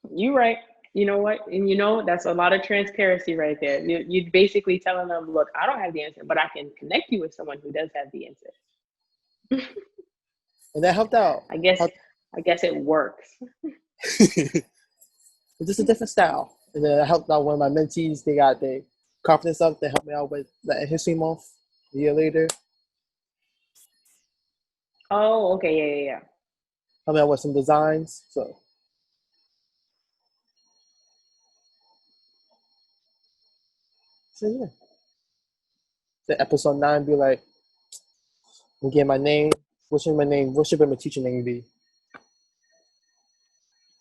You right. You know what? And you know, that's a lot of transparency right there. You're basically telling them, look, I don't have the answer, but I can connect you with someone who does have the answer. And that helped out. I guess it works. It's just a different style. And then I helped out one of my mentees. They got their confidence up. They helped me out with the history month a year later. Oh, okay. Yeah. Helped me out with some designs. So yeah. The episode 9 be like, we get my name. What should my teacher name be?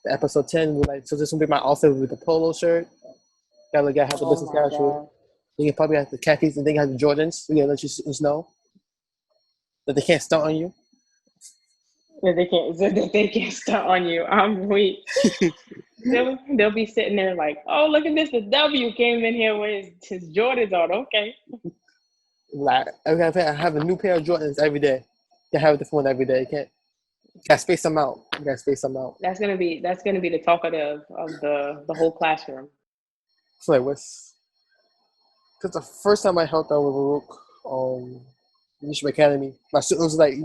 The episode 10 be like, so this will be my outfit with the polo shirt. Gotta look at how the business casual. Then you probably have the khakis and then you have the Jordans. We gotta let you know that they can't stunt on you. That they can't stunt on you. I'm weak. They'll be sitting there like, oh, look at this. The W came in here with his Jordans on. Okay. Like, I have a new pair of Jordans every day. You have a different one every day. You gotta space them out. That's gonna be the talkative of the whole classroom. So like, because the first time I helped out with Baruch, Leadership Academy, my students was like, you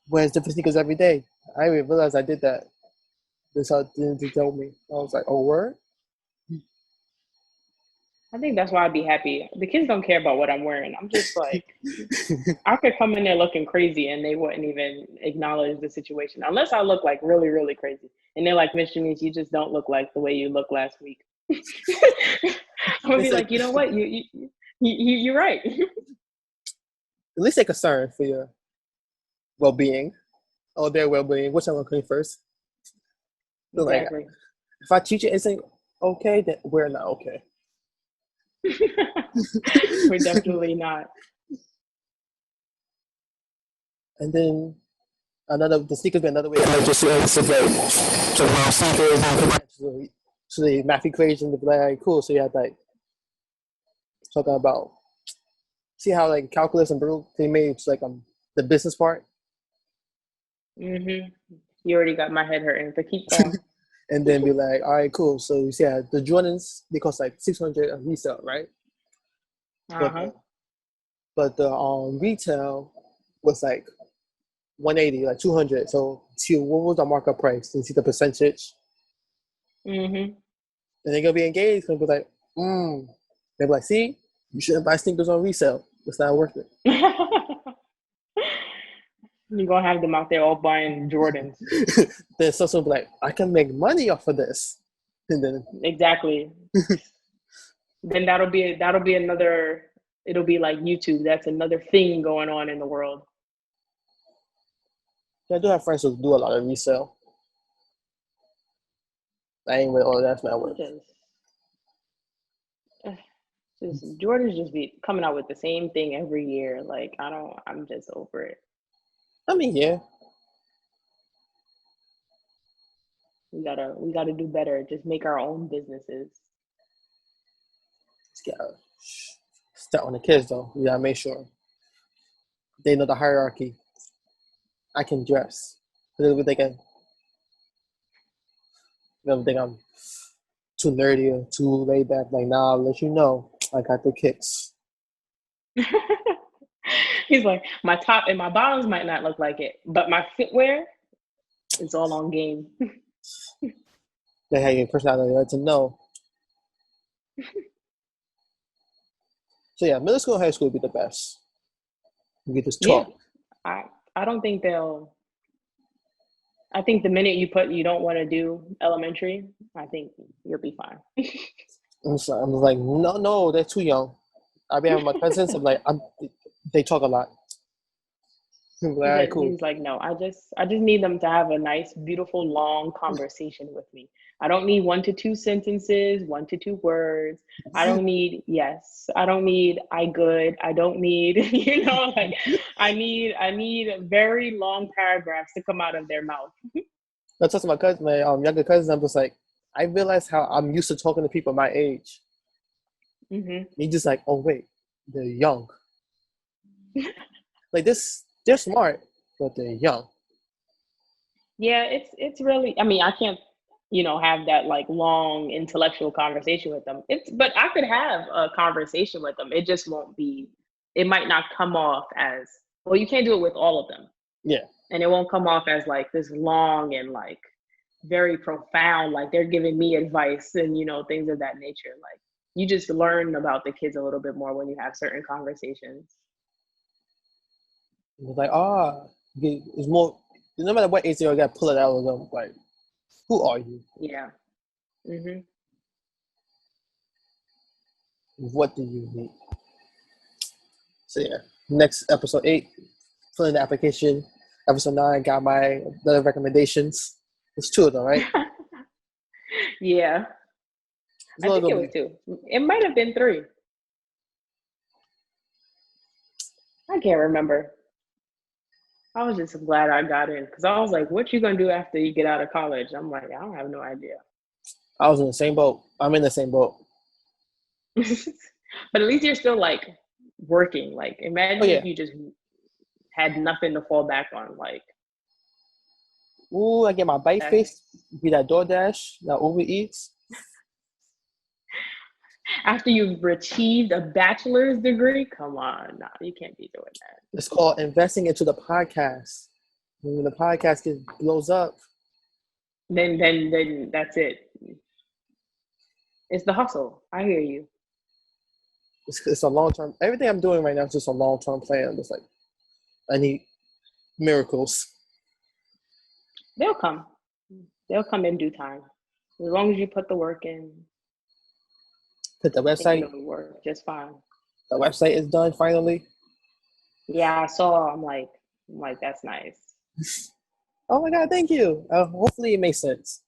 wears different sneakers every day. I didn't even realize I did that. That's how they told me. I was like, oh, word? I think that's why I'd be happy. The kids don't care about what I'm wearing. I'm just like, I could come in there looking crazy and they wouldn't even acknowledge the situation. Unless I look like really, really crazy. And they're like, Miss Gemise, you just don't look like the way you looked last week. I would be like, you know what? You're right. At least they're concerned for your well-being. Or their well-being. Which I'm going to first. Exactly. Like, if our teacher isn't okay, then we're not okay. We're definitely not. And then the sneakers be another way to just so the math equation to be like, cool. So you have like talking about see how like calculus and Baruch they made like the business part. You already got my head hurting, but keep going. And then be like, all right, cool. So you see, the Jordans they cost like $600 a resale, right? But the retail was like $180, like $200. So see, what was the markup price? You see the percentage. And they're gonna be engaged and be like, They'll be like, see, you shouldn't buy sneakers on resale. It's not worth it. You're gonna have them out there all buying Jordans. Then someone will be like, I can make money off of this. And then Exactly. Then that'll be another. It'll be like YouTube. That's another thing going on in the world. I do have friends who do a lot of resale. I ain't with all that's not worth. Just Jordan's just be coming out with the same thing every year. Like I'm just over it. I mean, yeah. We gotta do better. Just make our own businesses. Just gotta start on the kids though. We gotta make sure they know the hierarchy. I can dress. They think I'm too nerdy or too laid back. Like, nah, I'll let you know. I got the kicks. He's like, my top and my bottoms might not look like it, but my footwear, it's all on game. They have your personality, let them know. So yeah, middle school and high school would be the best. You get this talk. Yeah. I don't think they'll. I think the minute you don't want to do elementary, I think you'll be fine. I'm like, no, they're too young. I'll be having my cousins. I'm like, they talk a lot. I'm like, all right, cool. He's like, no, I just need them to have a nice, beautiful, long conversation with me. I don't need 1 to 2 sentences, 1 to 2 words. I don't need yes. I don't need I good. I don't need, like I need very long paragraphs to come out of their mouth. I talk to my cousin, my younger cousins. I'm just like, I realize how I'm used to talking to people my age. Mm-hmm. He's just like, oh wait, they're young. Like this, they're smart, but they're young. Yeah, it's really. I mean, I can't, have that like long intellectual conversation with them. But I could have a conversation with them. It just won't be. It might not come off as well. You can't do it with all of them. Yeah. And it won't come off as like this long and like very profound. Like they're giving me advice and things of that nature. Like you just learn about the kids a little bit more when you have certain conversations. It's like, it's more. No matter what age they are, got to pull it out of them. Like, who are you? Yeah. Mm-hmm. What do you need? So yeah, next episode 8, fill in the application. Episode 9, got my letter recommendations. It's 2 of them, right? Yeah. I think it was 2. It might have been 3. I can't remember. I was just glad I got in because I was like, what you going to do after you get out of college? I'm like, I don't have no idea. I was in the same boat. I'm in the same boat. But at least you're still like working. Like imagine if you just had nothing to fall back on. Like, ooh, I get my bite face, be that DoorDash, that Uber Eats. After you've achieved a bachelor's degree, come on, nah, you can't be doing that. It's called investing into the podcast. When the podcast blows up, then that's it. It's the hustle. I hear you. It's a long-term. Everything I'm doing right now is just a long-term plan. I'm just like, I need miracles. They'll come. They'll come in due time. As long as you put the work in. Put the website. It'll work just fine. The website is done finally. Yeah, I saw. I'm like, that's nice. Oh my God, thank you. Hopefully it makes sense.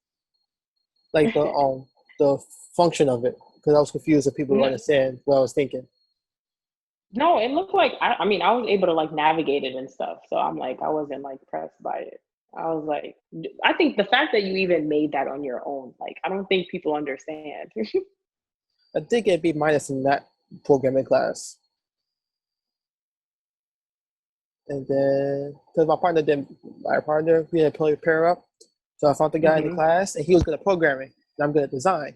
Like the function of it, because I was confused if people don't understand what I was thinking. No, it looked like I mean I was able to like navigate it and stuff. So I'm like I wasn't like pressed by it. I was like, I think the fact that you even made that on your own, like I don't think people understand. I did get B- in that programming class. And then, because my partner, we had to pair up. So I found the guy in the class, and he was good at programming, and I'm good at design.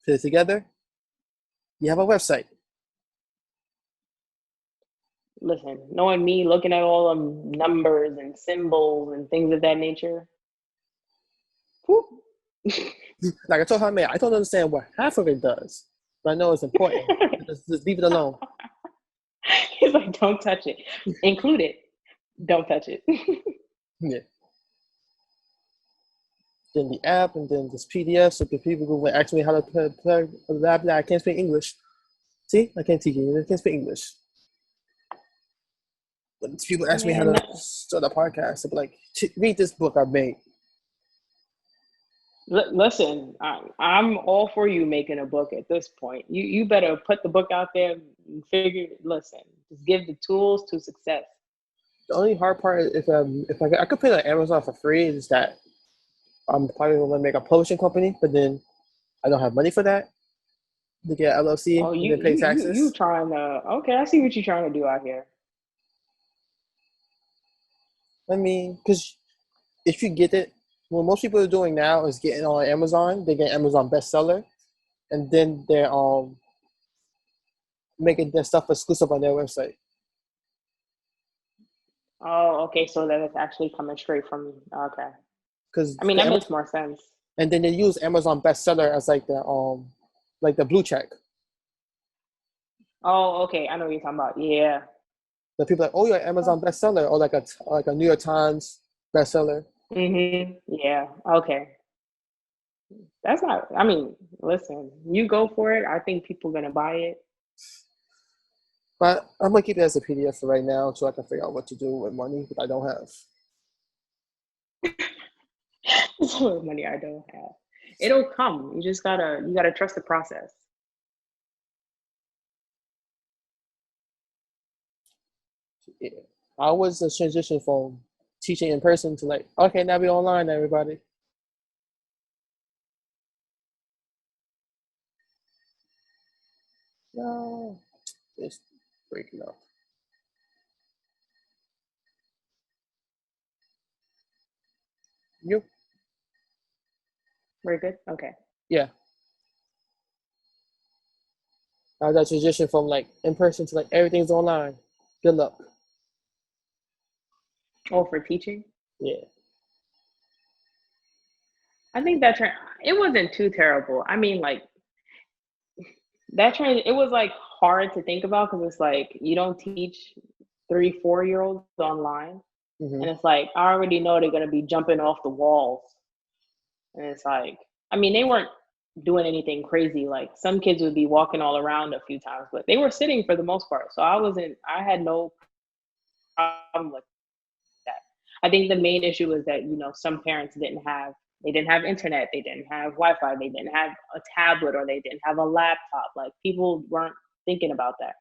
Put it together, you have a website. Listen, knowing me, looking at all the numbers and symbols and things of that nature. Like I told her, I don't understand what half of it does, but I know it's important. just leave it alone. He's like, don't touch it. Include it. Don't touch it. Yeah. then the app, and then this PDF. So the people who ask me how to play, blah, blah, I can't speak English. See, I can't teach you. I can't speak English. When people ask me how to start a podcast, I'll be like, read this book I made. Listen, I'm all for you making a book at this point. You better put the book out there and listen, just give the tools to success. The only hard part is if I could put it on Amazon for free is that I'm probably going to make a publishing company, but then I don't have money for that to get LLC and then pay taxes. You trying to, okay, I see what you're trying to do out here. I mean, because if you get it, what most people are doing now is getting on Amazon. They get Amazon bestseller, and then they're making their stuff exclusive on their website. Oh, okay. So that it's actually coming straight from me. Okay. Because I mean that makes more sense. And then they use Amazon bestseller as like the blue check. Oh, okay. I know what you're talking about. Yeah. The people are like, oh, you're Amazon bestseller, or like a New York Times bestseller. Mm-hmm. Yeah. Okay. That's not. I mean, listen. You go for it. I think people are gonna buy it. But I'm gonna keep it as a PDF for right now, so I can figure out what to do with money that I don't have. So money I don't have. It'll come. You just gotta trust the process. Yeah. I was a transition from teaching in person to like, okay, now we online, everybody. No, it's breaking up. You? Very good. Okay. Yeah. I that transition from like in person to like everything's online. Good luck. Oh, for teaching? Yeah. I think that it wasn't too terrible. I mean, like it was like hard to think about because it's like you don't teach 3-4-year-olds online, Mm-hmm. and it's like I already know they're gonna be jumping off the walls, and it's like I mean they weren't doing anything crazy. Like some kids would be walking all around a few times, but they were sitting for the most part. So I had no problem with that. I think the main issue was that some parents didn't have internet, they didn't have Wi-Fi, they didn't have a tablet, or they didn't have a laptop. Like people weren't thinking about that.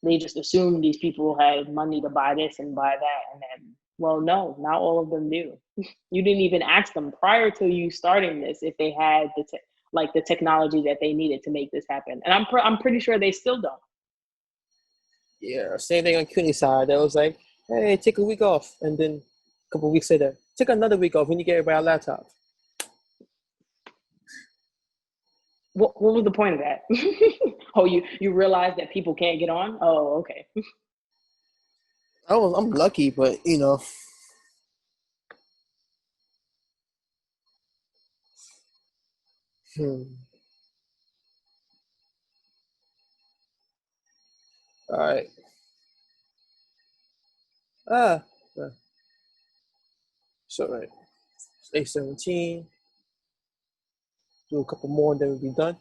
They just assumed these people had money to buy this and buy that, and then well, no, not all of them do. You didn't even ask them prior to you starting this if they had the technology that they needed to make this happen, and I'm pretty sure they still don't. Yeah, same thing on CUNY side. That was like, hey, take a week off, and then a couple of weeks later, take another week off when you get everybody a laptop. What was the point of that? Oh, you realize that people can't get on? Oh, okay. I'm lucky, but All right. So right. It's 8:17. Do a couple more, and then we'll be done.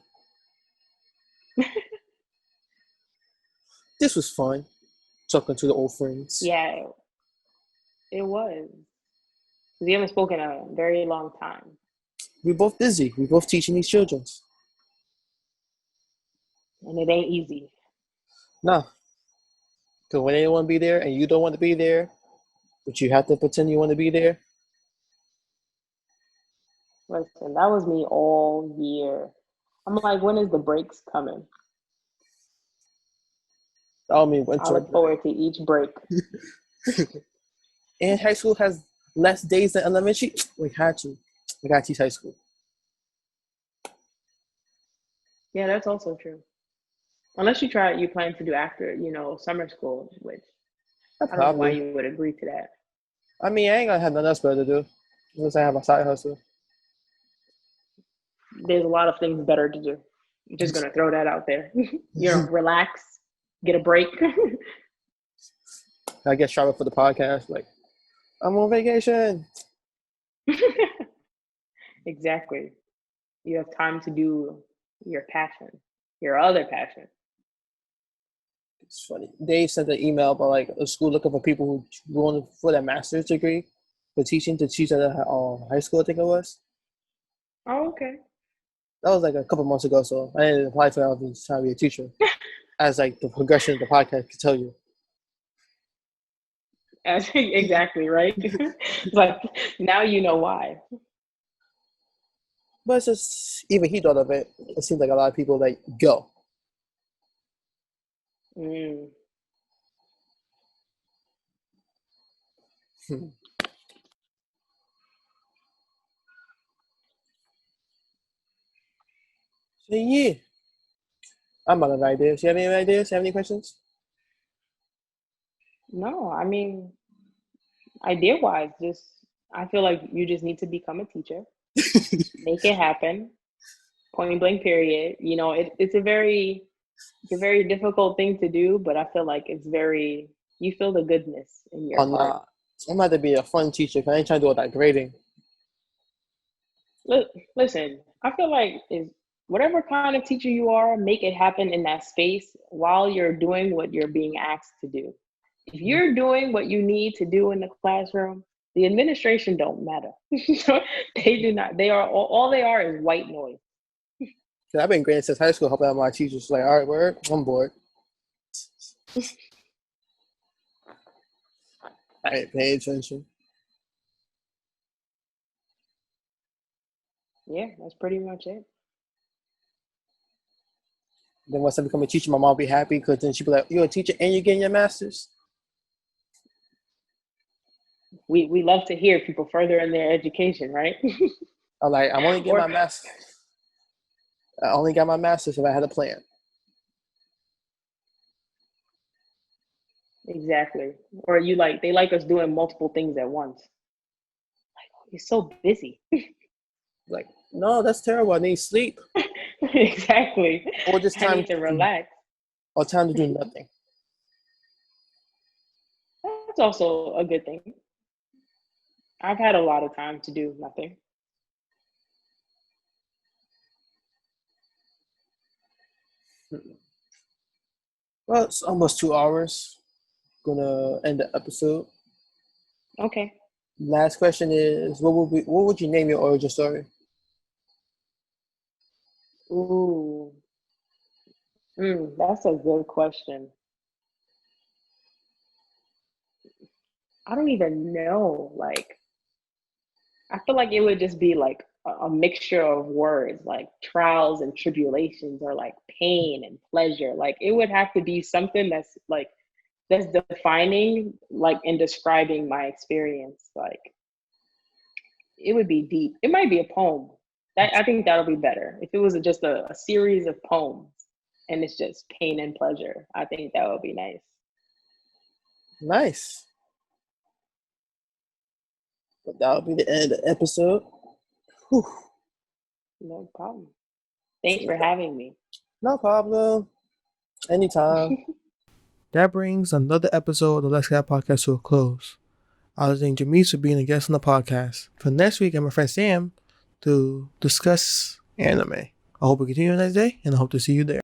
This was fun. Talking to the old friends. Yeah, it was. We haven't spoken in a very long time. We're both busy. We're both teaching these children. And it ain't easy. No. Because when they don't want to be there and you don't want to be there, but you have to pretend you want to be there. Listen, that was me all year. I'm like, when is the breaks coming? I mean, winter. I look forward to each break. And high school has less days than elementary. We had to. We got to teach high school. Yeah, that's also true. Unless you plan to do after, summer school, which I don't know why you would agree to that. I mean, I ain't gonna have nothing else better to do unless I have a side hustle. There's a lot of things better to do. I'm just gonna throw that out there. Relax, get a break. I get shouted for the podcast, like, I'm on vacation. Exactly. You have time to do your passion, your other passion. It's funny. Dave sent an email about like a school looking for people who going for their master's degree for teaching to teach at a high school. I think it was. Oh, okay. That was like a couple months ago, so I didn't apply for that. I was trying to be a teacher, as like the progression of the podcast could tell you. Exactly, right? It's like now you know why. But it's just even he thought of it. It seems like a lot of people like go. Mm. So yeah, I'm out of ideas. You have any ideas? You have any questions? No, I mean, idea wise, just I feel like you just need to become a teacher, make it happen, point blank period. You know, it's a very difficult thing to do, but I feel like you feel the goodness in your I'm heart. not. I'm about to be a fun teacher because I ain't trying to do all that grading. Listen, I feel like is whatever kind of teacher you are, make it happen in that space while you're doing what you're being asked to do. If you're doing what you need to do in the classroom, the administration don't matter. They do not. They are all they are is white noise. Cause I've been grading since high school, helping out my teachers. Like, all right, word, I'm bored. I ain't paying attention. Yeah, that's pretty much it. Then once I become a teacher, my mom will be happy because then she'll be like, you're a teacher and you're getting your master's. We love to hear people further in their education, right? I'm like, I'm only getting Or- my master's. I only got my master's if I had a plan. Exactly. Or they like us doing multiple things at once. Like, oh, you're so busy. Like, no, that's terrible. I need sleep. Exactly. Or just I time need to relax. or time to do nothing. That's also a good thing. I've had a lot of time to do nothing. Well, it's almost 2 hours. Gonna end the episode. Okay. Last question is, what would you name your origin story? Ooh. That's a good question. I don't even know. Like, I feel like it would just be like a mixture of words, like trials and tribulations, or like pain and pleasure. Like, it would have to be something that's defining, like, and describing my experience. Like, it would be deep. It might be a poem. I think that'll be better. If it was just a series of poems and it's just pain and pleasure, I think that would be nice. Nice. But that'll be the end of the episode. Whew. No problem. Thanks for having me. No problem. Anytime. That brings another episode of the Let's Get Podcast to a close. I was thanking Gemise for being a guest on the podcast. For next week, I'm my friend Sam to discuss anime. I hope you continue a nice day, and I hope to see you there.